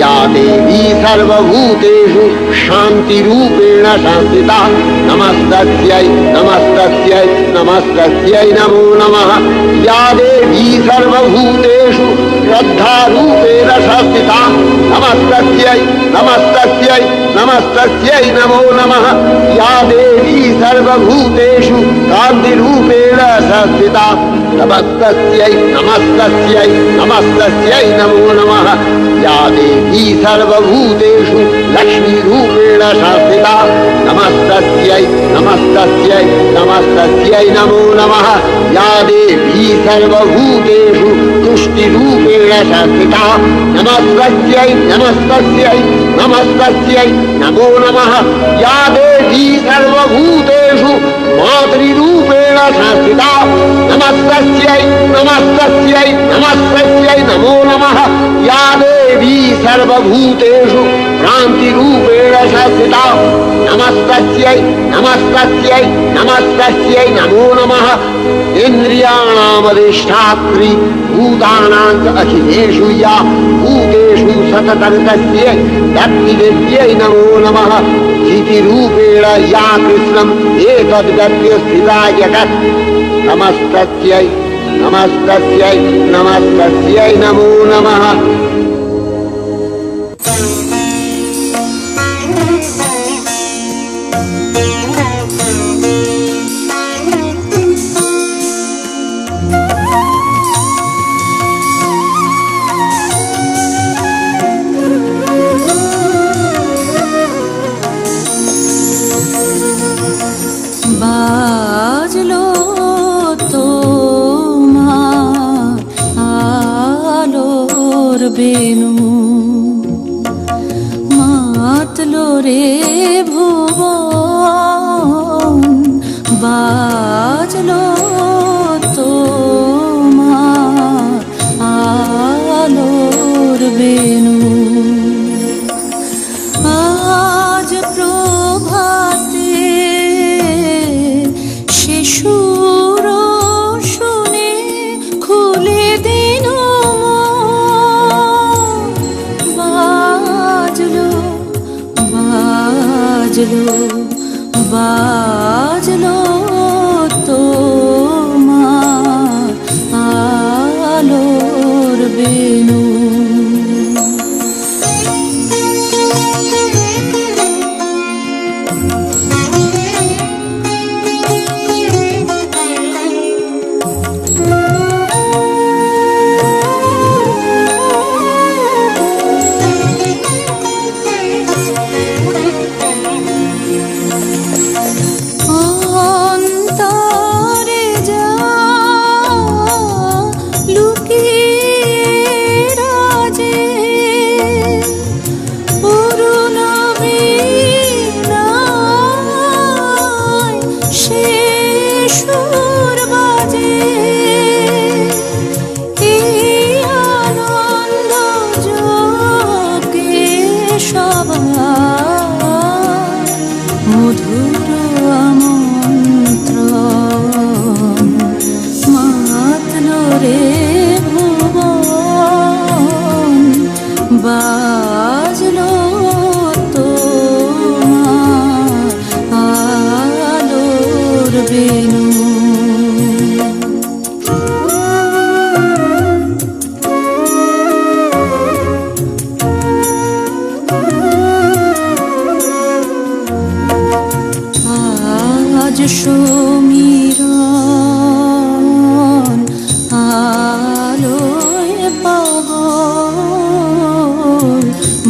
या देवी सर्वभूतेषु शान्तिरूपेण संस्थिता नमस्तस्यै नमस्तस्यै नमस्तस्यै नमो नमः। या देवी सर्वभूतेषु श्रद्धारूपेण संस्थिता नमस्तस्यै नमस्तस्यै नमस्तस्यै नमो नमः। या देवी सर्वभूतेषु कान्तिरूपेण संस्थिता नमस्तस्यै नमस्तस्यै नमस्तस्यै नमो नमः। या देवी सर्वभूतेषु लक्ष्मीरूपेण संस्थिता नमस्तस्यै नमस्तस्यै नमस्तस्यै नमो नमः। या देवी सर्वभूतेषु तुष्टिरूपेण संस्थिता नमस्तस्यै नमस्तस्यै नमस्तस्यै नमो नमः। या देवी सर्वभूतेषु मातृरूपेण संस्थिता नमस्तस्यै नमस्तस्यै नमस्तस्यै नमो नमः। या देवी सर्वभूतेषु भ्रान्तिरूपेण संस्थिता नमस्तस्यै नमस्तस्यै नमस्तस्यै नमो नमः। इन्द्रियाणामधिष्ठात्री भूतानां च अखिलेषु या भूतेषु सततं तस्यै भक्तिदेव्यै नमो नमः। चितिरूपेण या कृष्णम् एतद्गत्य स्थिता जगत् नमस्तस्यै नमस्तस्यै नमस्तस्यै नमो नमः। বাজলো তোমার আলোর বেনু মাতলো রে ভুবন বাজলো তোমার আলোর বেনু আজ প্রভাতে শিশুর অন্তরে যা লুকিয়ে রাজে অরুণ বীণায় সে সুর বাজে। এই আনন্দ যোগে সবার মধুর আমন্ত্রণ মাতল রে ভুবন, বাজলো তোমার আলোর বেনু। আজ সমীরণ আলোয় পাগল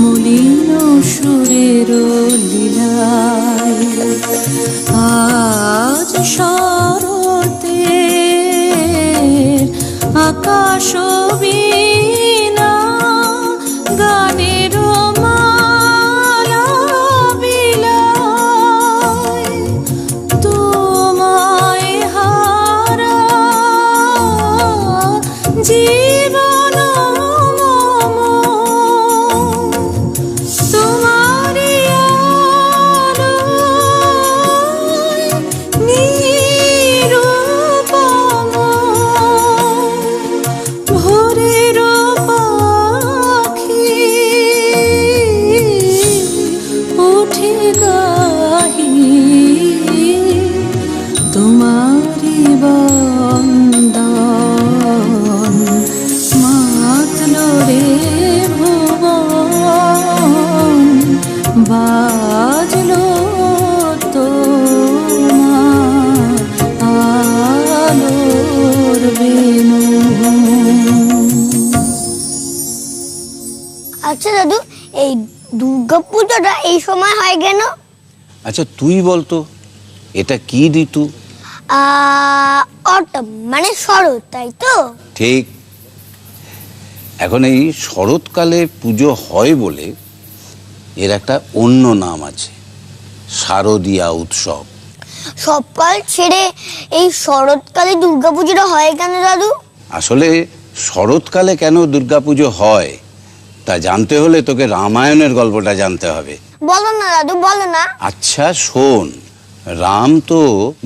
মলিন সুরের লীলায়। আজ শরতের আকাশ বীণা গানের মালা বিলায়। তোমায় হারা জীবন মম তোমারি আলোয় নিরূপম। ভোরের পাখি উঠে গাহি তোমারি বন্দন, মাতল রে ভুবন, বাজলো তোমার আলোর বেনু। আচ্ছা দাদু, এই দুর্গা পুজোটা এই সময় হয় কেন? আচ্ছা তুই বলতো এটা কি ঋতু? অটম মানে শরৎ, তাই তো? ঠিক। এখন এই শরৎকালে পুজো হয় বলে এর একটা অন্য নাম আছে, শারদীয়া উৎসব। সব কাল ছেড়ে এই শরৎকালে দুর্গা পুজোটা হয় কেন দাদু? আসলে শরৎকালে কেন দুর্গাপুজো হয় তা জানতে হলে তোকে রামায়ণের গল্পটা জানতে হবে। বলো না দাদু, বলো না। আচ্ছা শোন, রাম তো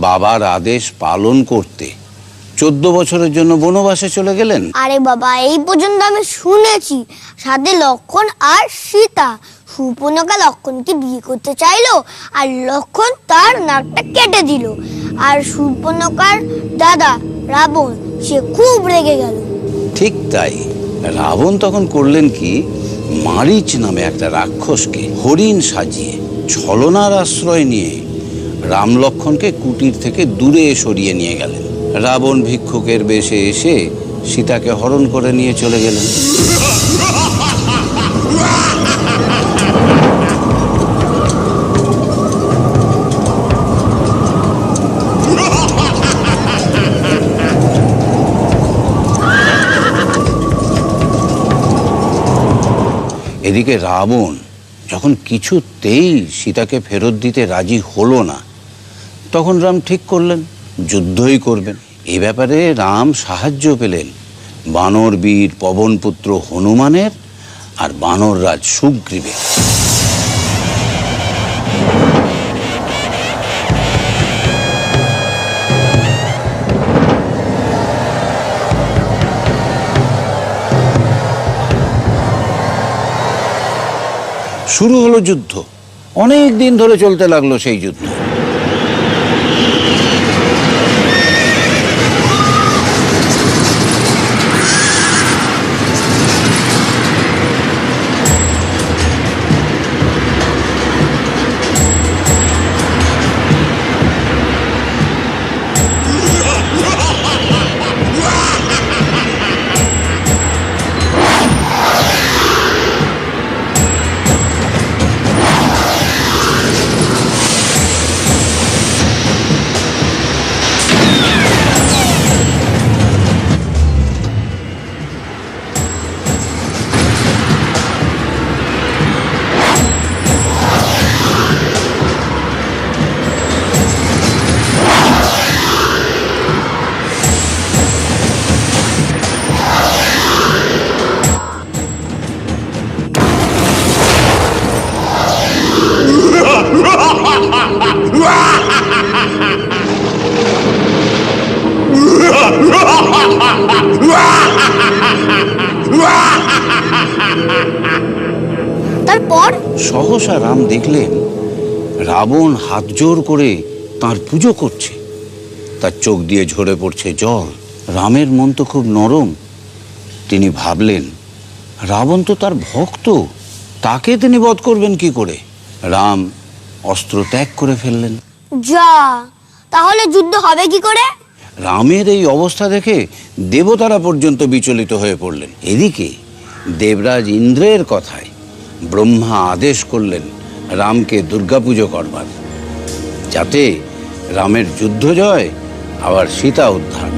বাবার আদেশ পালন করতে 14 বছরের জন্য বনবাসে চলে গেলেন। আরে বাবা, এই পর্যন্ত আমি শুনেছি সাথে লক্ষণ আর সীতা। সুপর্ণকা লক্ষণকে বিয়ে করতে চাইলো আর লক্ষণ তার নাকটা কেটে দিল। আর সুপর্ণকার দাদা রাবণ সে খুব রেগে গেল। ঠিক তাই, রাবণ তখন করলেন কি, মারিচ নামে একটা রাক্ষসকে হরিণ সাজিয়ে ছলনার আশ্রয় নিয়ে রাম লক্ষণকে কুটির থেকে দূরে সরিয়ে নিয়ে গেলেন। রাবণ ভিক্ষুকের বেশে এসে সীতাকে হরণ করে নিয়ে চলে গেলেন। এদিকে রাবণ যখন কিছুতেই সীতাকে ফেরত দিতে রাজি হলো না, তখন রাম ঠিক করলেন যুদ্ধই করবেন। এ ব্যাপারে রাম সাহায্য পেলেন বানর বীর পবনপুত্র হনুমানের আর বানররাজ সুগ্রীবের। শুরু হলো যুদ্ধ। অনেক দিন ধরে চলতে লাগলো সেই যুদ্ধ। সহসা রাম দেখলেন রাবণ হাত জোর করে তার পুজো করছে, তার চোখ দিয়ে ঝরে পড়ছে জল। রামের মন তো খুব নরম। তিনি ভাবলেন, রাবণ তো তার ভক্ত, তাকে তিনি বধ করবেন কি করে? রাম অস্ত্র ত্যাগ করে ফেললেন। যা, তাহলে যুদ্ধ হবে কি করে? রামের এই অবস্থা দেখে দেবতারা পর্যন্ত বিচলিত হয়ে পড়লেন। এদিকে দেবরাজ ইন্দ্রের কথায় ব্রহ্মা আদেশ করলেন রামকে দুর্গাপুজো করবার, যাতে রামের যুদ্ধ জয় আবার সীতা উদ্ধার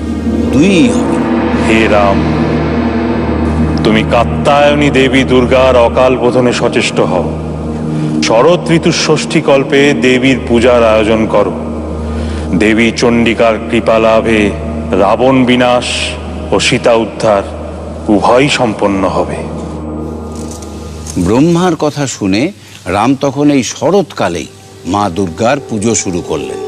দুইই হবে। হে রাম, তুমি কাত্যায়নী দেবী দুর্গার অকাল বোধনে সচেষ্ট হও। শরৎ ঋতুর ষষ্ঠী কল্পে দেবীর পূজার আয়োজন করো। দেবী চণ্ডিকার কৃপা লাভে রাবণ বিনাশ ও সীতা উদ্ধার উভয়ই সম্পন্ন হবে। ব্রহ্মার কথা শুনে রাম তখন এই শরৎকালেই মা দুর্গার পুজো শুরু করলেন।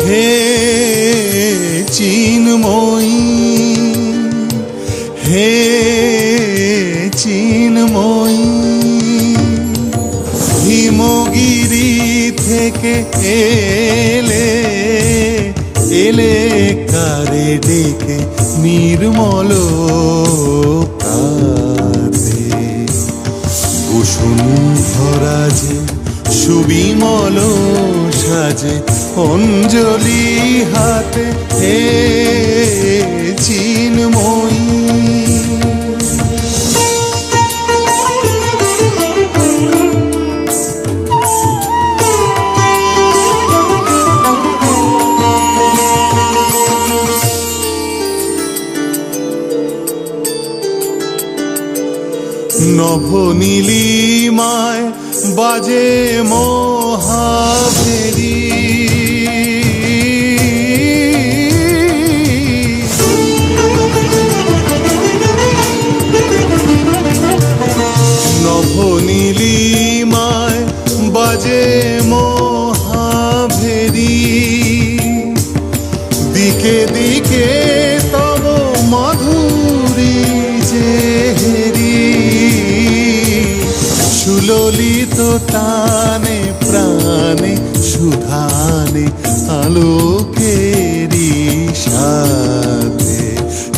হে চিন্ময়ী, হে চিন্ময়ী, হিমগিরি থেকে এলে এলে কারে ডেকে নির্মল প্রাতে, বসুন্ধরা যে সুবিমল সাজে অঞ্জলি হাতে, হে চিন্ময়ী। নভনীলিমায় বাজে মহাভেরি, নভনীলিমায় বাজে মহাভেরি, দিকে দিকে তব মাধুরী যে হেরি, সুললিত টানে প্রাণে সুধানে আলোকেরি সাথে,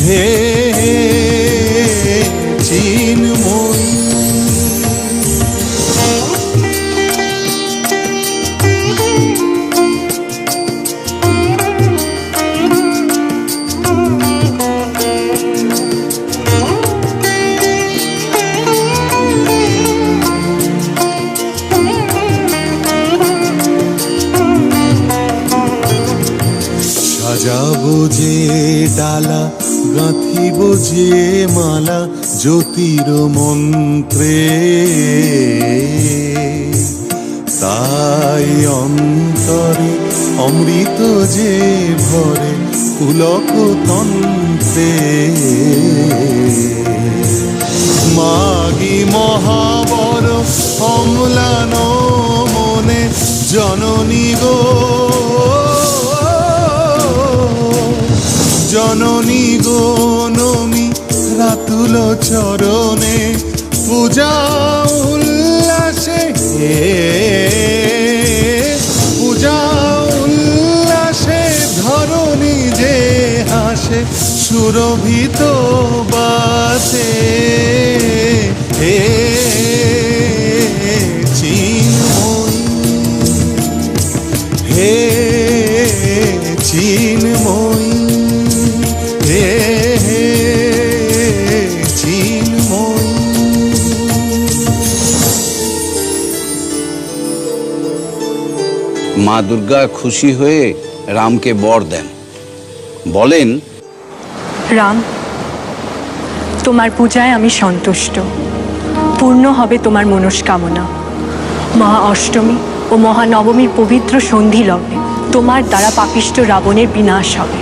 হে চিন্ময়ী। সাজাবো যে ডালা, গাঁথিব যে মালা জ্যোতির মন্ত্রে, তাই অন্তরে অমৃত যে ভরে পুলক তন্ত্রে, মাগি মহাবর অম্লান মনে জননী গো, জননী গো নমি রাতুল চরণে পূজা উল্লাসে, পূজা উল্লাসে ধরণী যে হাসে সুরভিত বাসে, হে চিন্ময়ী, হে চিন্ময়ী, হে চিন্ময়ী। মা দুর্গা খুশি হয়ে রামকে বর দেন, বলেন, রাম, তোমার পূজায় আমি সন্তুষ্ট। পূর্ণ হবে তোমার মনস্কামনা। মহা অষ্টমী ও মহানবমীর পবিত্র সন্ধি লগ্নে তোমার দ্বারা পাপিষ্ট রাবণের বিনাশ হবে।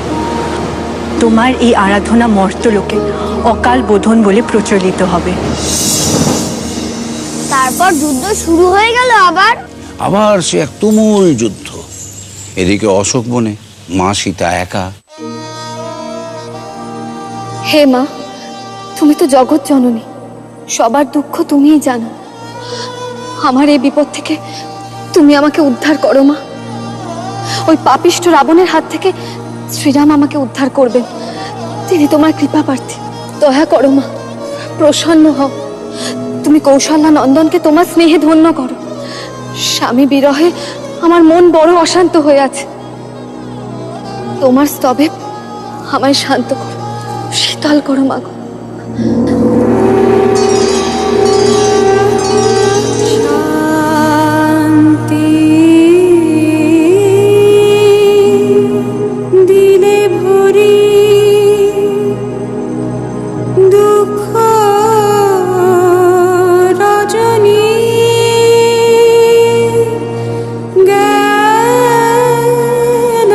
তোমার এই আরাধনা মর্তলোকে অকাল বোধন বলে প্রচলিত হবে। তারপর যুদ্ধ শুরু হয়ে গেল আবার। আবার সে এক তুমুল যুদ্ধ। এদিকে অশোক বনে মা সীতা একা। হে মা, তুমি তো জগৎ জননী, সবার দুঃখ তুমিই জানো। আমার এই বিপদ থেকে তুমি আমাকে উদ্ধার করো মা। ওই পাপিষ্ঠ রাবণের হাত থেকে শ্রীরাম আমাকে উদ্ধার করবেন। তিনি তোমার কৃপা প্রার্থী, দয়া করো মা, প্রসন্ন হও। তুমি কৌশল্যা নন্দনকে তোমার স্নেহে ধন্য করো। স্বামী বিরহে আমার মন বড় অশান্ত হয়ে আছে। তোমার স্তবে আমায় শান্ত করো, শীতল করো মা গো। শান্তি দিলে ভরি দুঃখ রজনী গেল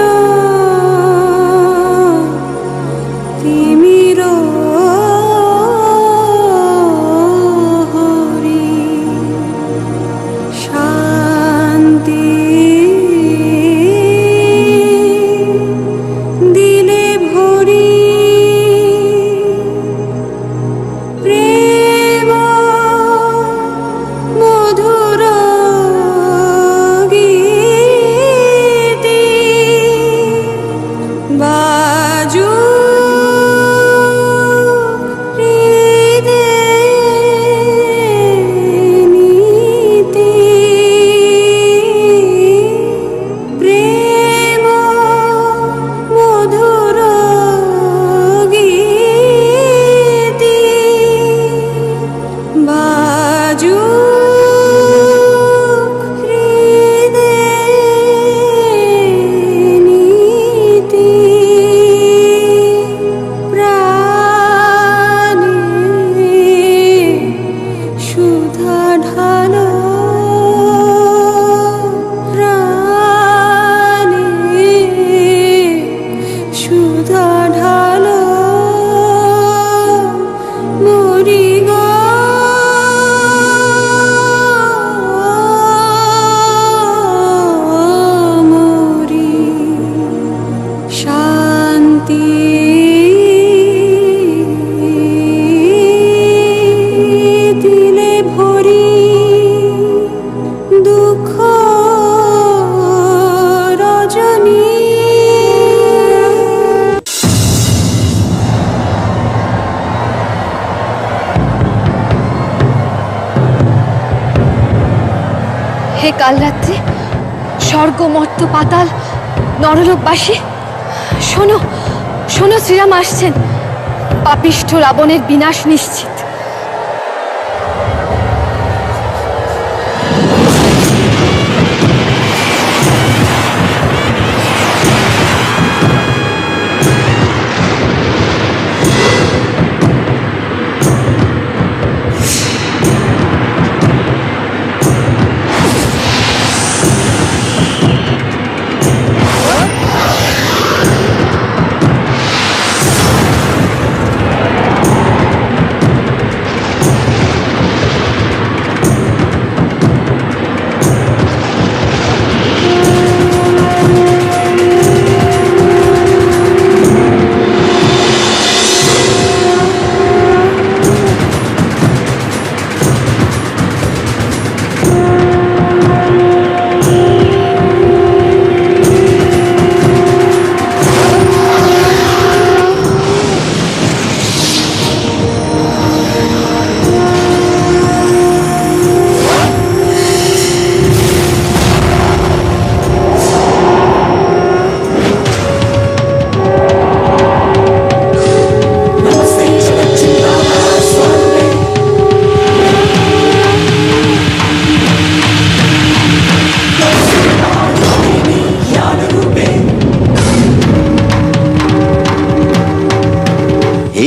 তিমির হরি শান্তি দিলে ভরি প্রেম মধুর গীতি বাজু হৃদে নীতি প্রেম মধুর গীতি বাজু হৃদে নীতি প্রাণে সুধা ঢালো প্রাণে সুধা ঢালো মরি গো মরি শান্তি দিলে ভরি দুঃখ রজনী। হে কাল রাত্রি, স্বর্গ মর্ত পাতাল নরলোকবাসী, শোনো শোনো, শ্রীরাম আসছেন। পাপিষ্ঠ রাবণের বিনাশ নিশ্চিত।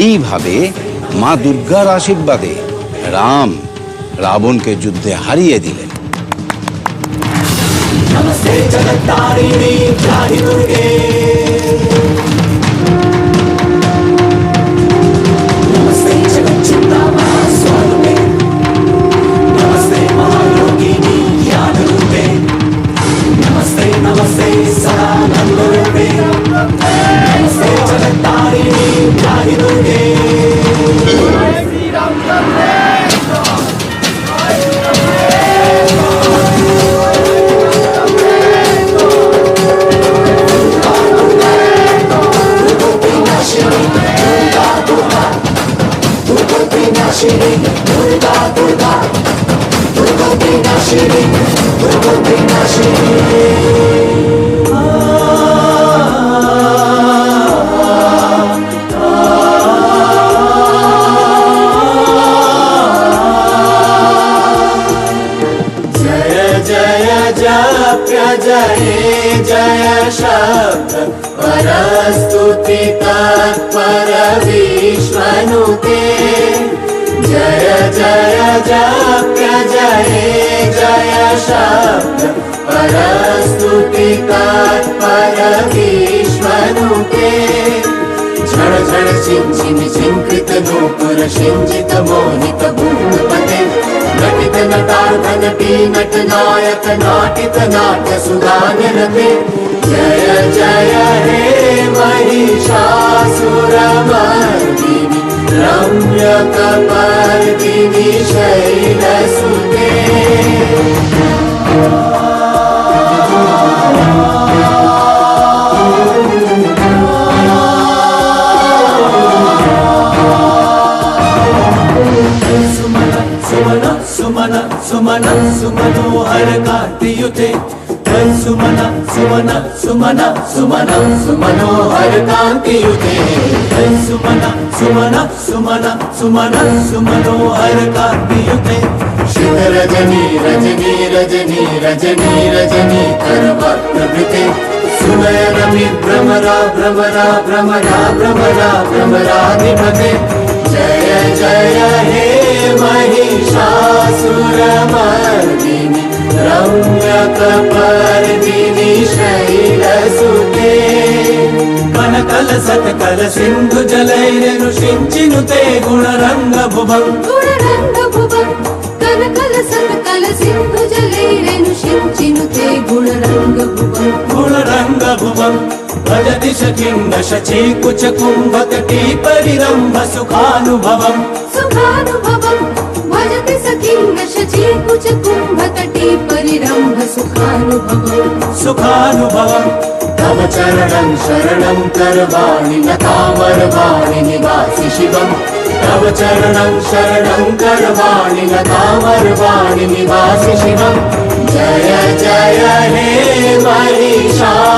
এইভাবে মা দুর্গার আশীর্বাদে রাম রাবণকে যুদ্ধে হারিয়ে দিলেন। नमस्ते जगत्तारिणी ध्याहि दुर्गे पाहि दुर्गे जय जय शब्द परस्तुति तत्पर विश्वनुते जय जय जप्य जय जय शब्द परस्तुति तत्पर विश्वनुते झड़ झड़ छिन छिन छिंकृत नूपुर शिंजित मोहित भूतपते नटित नटार्थ नटी नट नायक नाटित नाट्य सुधानिरते जय जय हे महिषासुरमर्दिनि रम्यकपर्दिनि शैलसुते सुमन सुमन सुमनोहर कांतियुते सुमन सुमन सुमन सुमन सुमनोहर कांतियुते सुमन सुमन सुमन सुमन सुमनोहर कांतियुते शीत रजनी रजनी रजनी रजनी रजनी करवक्त्रभृते सुनयनमि भ्रमरा भ्रमरा भ्रमरा भ्रमरा भ्रमराधिपते जय जय हे महिषासुरमर्दिनि रम्यकपर्दिनि शैलसुते कनकलसत् कल सिन्धु जलैरनुषिञ्चिनुते गुणरङ्गभुवं कनकलसत् कल सिन्धु जलैरनुषिञ्चिनुते गुणरङ्गभुवं भजति शकिन्न शची कुच कुम्भतटी परिरम्भ सुखानुभवम् भजति सखिन्न शची कुच कुम्भतटी परिरम्भ सुखानुभवम् तव चरणं शरणं करवाणि लतामरवाणि निवासि शिवम् तव चरणं शरणं करवाणि लतामरवाणि निवासि शिवम् जय जय हे महिषासुरमर्दिनि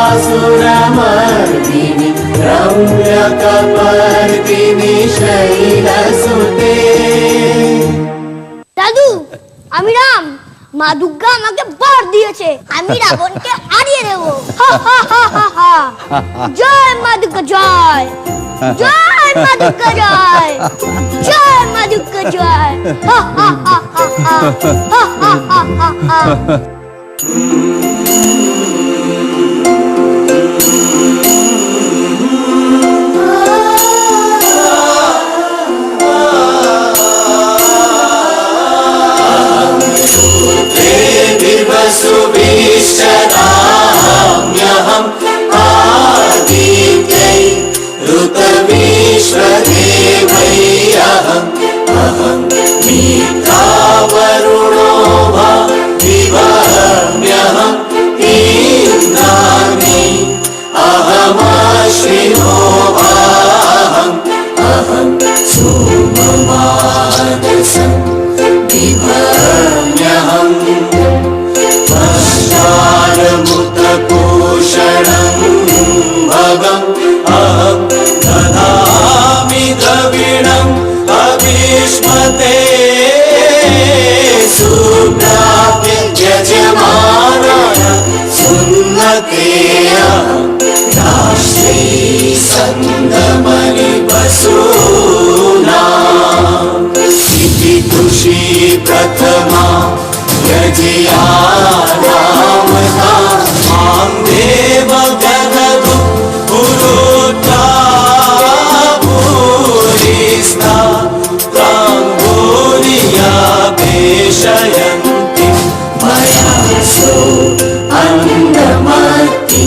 रम्यकपर्दिनि शैलसुते দাদু আমি রাম মা দুর্গা আমাকে বর দিয়েছে আমি রাবণকে হারিয়ে দেব জয় মা দুর্গা জয় জয় মা দুর্গা জয় জয় মা দুর্গা জয় सुभीष्टदाम्यहम् आदित्यै ऋतविश्वदेवैरहम् अहं मीत्रावरुणो वा विवहम्यहम् इन्द्राग्नि अहमश्विनो वाहम् अहं सोममानसं विवहम्यहम् मुतपोषणं भगम् अहं ददामि द्रविणम् अभीष्मते सुप्राप्य यजमानाय सुन्नते राष्ट्रे सन्दमनि वसूनाम् इति तुषी प्रथमा यजयानामता मां देव गदधु पुरुत्वा भूरिस्ता प्राङ्गोलियापेशयन्ति मया सो अन्नमत्ति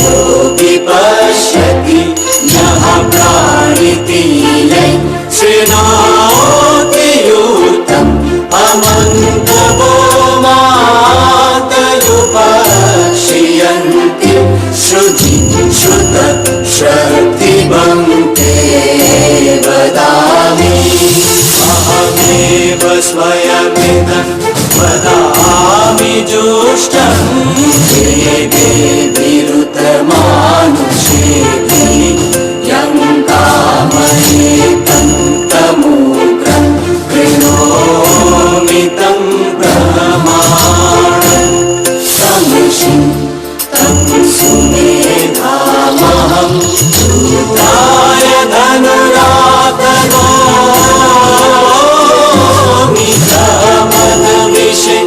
योगि पश्यति यः प्राणिति श्रुत शक्तिमन्ते वदामि अहमेव स्वयमिदं वदामि जुष्टं देवे विरुतमानुषेभि यं कामयेतं तमुग्रं कृणोमि तं ब्रह्माणं समशिं तं सुमेधामहं दूताय धनुरातनोमि प्रमदविषे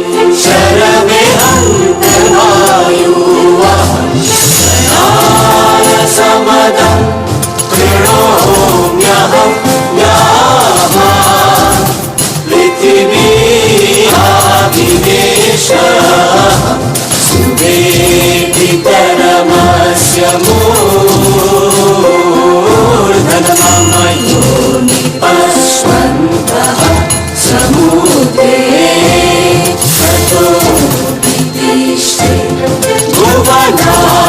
शरमे हन्तवायुवहं समदं कृणोम्यहं यामा पृथिवीयादिदेशः सुवेदितरमस्य मूर्धनं मम योनिपश्वन्तः समुद्रे ततो विदिष्टे भुवनानुविश्वा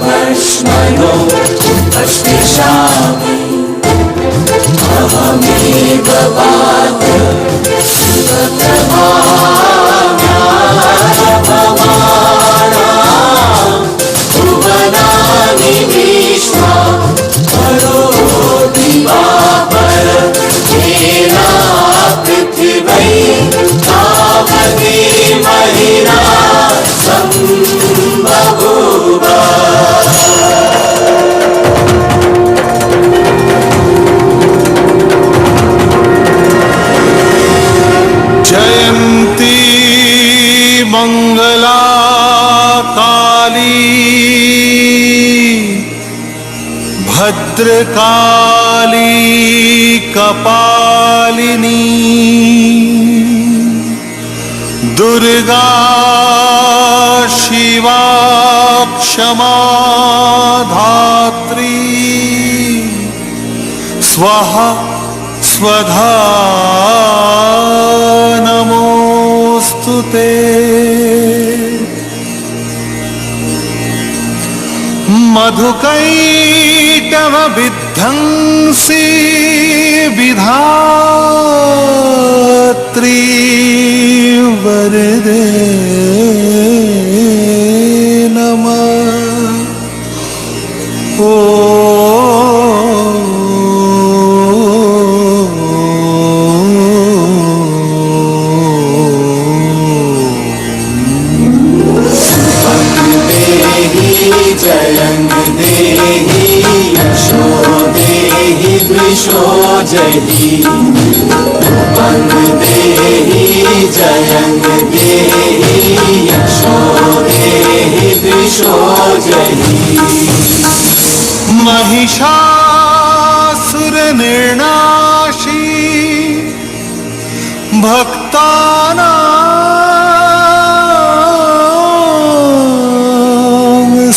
पश्मनो पश्मिषामि अहमेव वाद्य शिवप्रभाम्यारभमाणा भुवनानि विश्वा करोति वापर येना पृथिवी तावती महिना सम्बभूव जयन्ती मंगला काली भद्रकाली कपालिनी दुर्गा शिवा क्षमा धात्री स्वाहा स्वधा नमोस्तुते मधुकैटभ विध्वंसी विधात्री वरदे नमः ओ जयं देहि यशो देहि द्विषो जहि वंद देहि जयं देहि यशो देहि द्विषो जहि महिषासुर निर्नाशी भक्तानां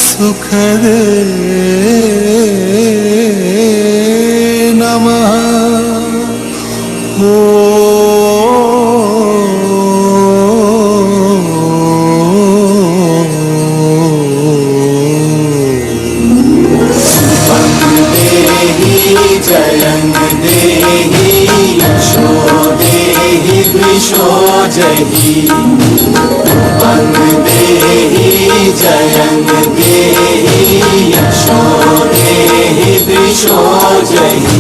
सुखदे नमः ओ जयं देहि यशो देहि द्विषो जहि वंद देहि जयं देहि यशो देहि द्विषो जहि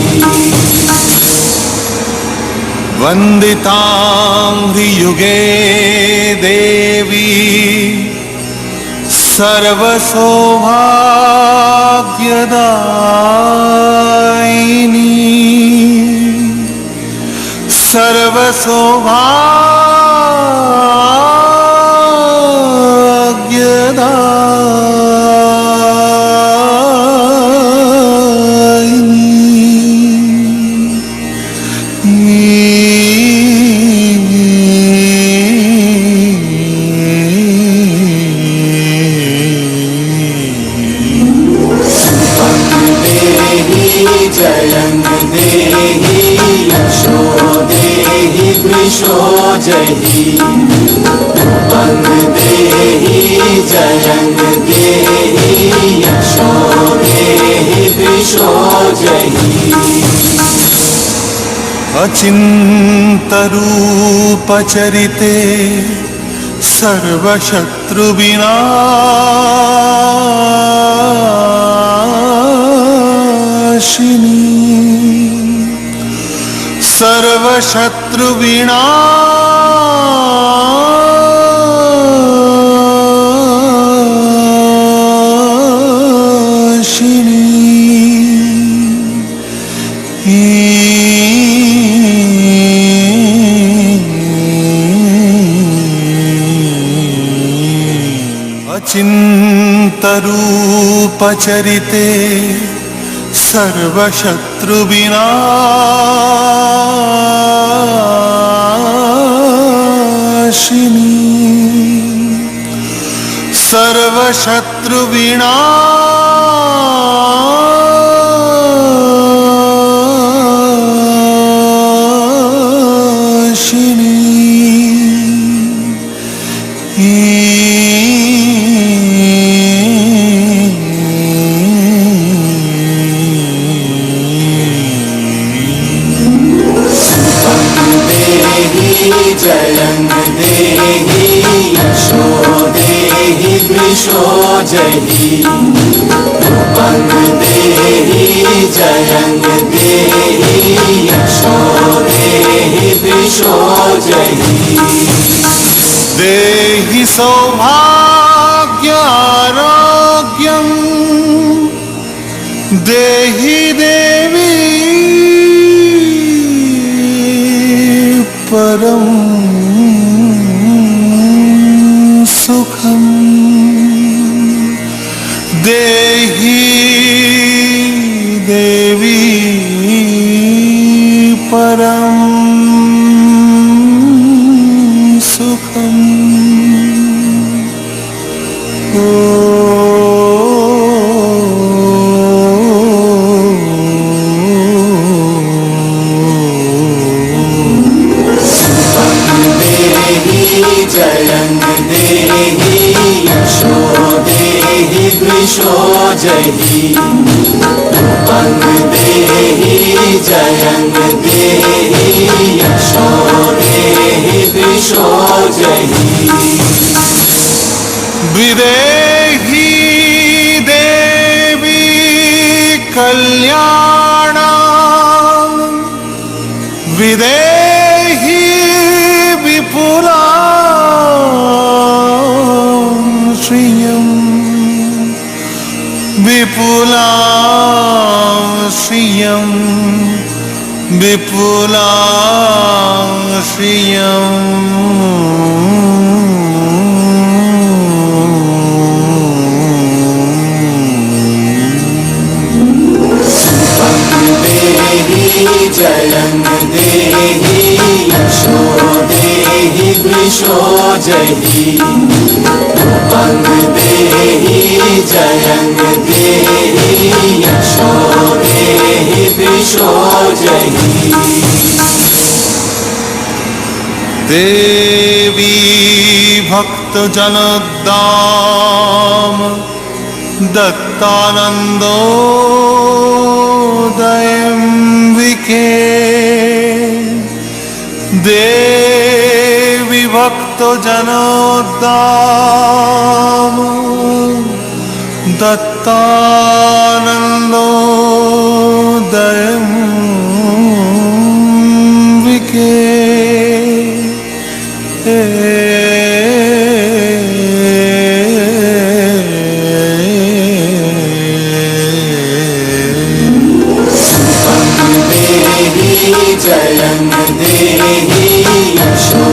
वन्दितां ह्रियुगे देवी सर्वसौभाग्यदायिनी जयं देहि यशो देहि द्विषो जहि वंद देहि जय अचिन्तरूपचरिते सर्वशत्रुविनाशिनी अचिन्तरूपचरिते जयं देहि यशो देहि वृषो जहि रूपं देहि जयं देहि यशो देहि वृषो जहि देहि सौभाग्यारोग्यं देहि देवी परम सुखम देहि देवी परम सुखम जयं देहि यशो देहि वृषो जहि रूपं देहि जयं देहि यशो देहि वृषो जहि विदेहि देवी कल्याणं विदेहि विपुला श्रियं विपुला श्रियं विपुला जयं देहि यशो देहि वृषो जहि रूपं देहि जयं देहि यशो देहि वृषो जहि देवी भक्तजनोद्दाम दत्तानन्दोदयम्बिके देवी भक्तजनोद्दाम दत्तानन्दोदयम्बिके जयं देहि यशो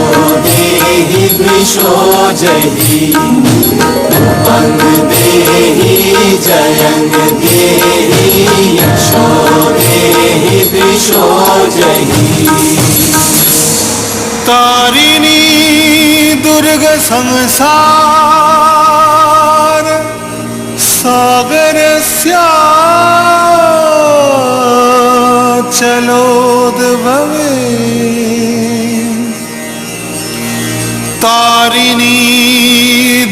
देहि वृषो जहि रूपं देहि जयं देहि यशो देहि वृषो जहि तारिणी दुर्ग संसार सागरस्या चलोद्भवे तारिणी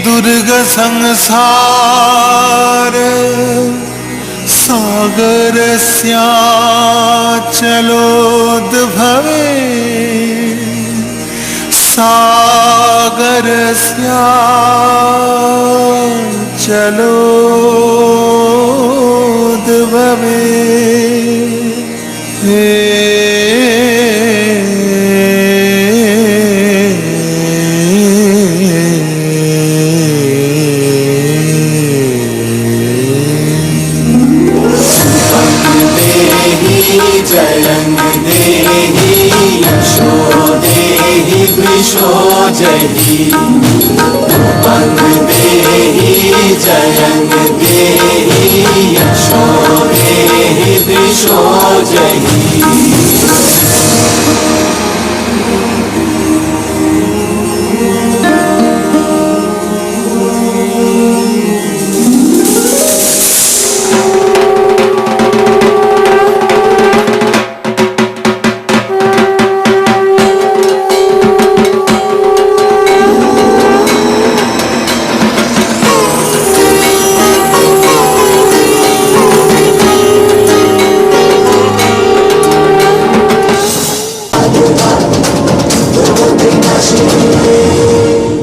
दुर्ग संसार सागरस्याचलोद्भवे सागरस्याचलो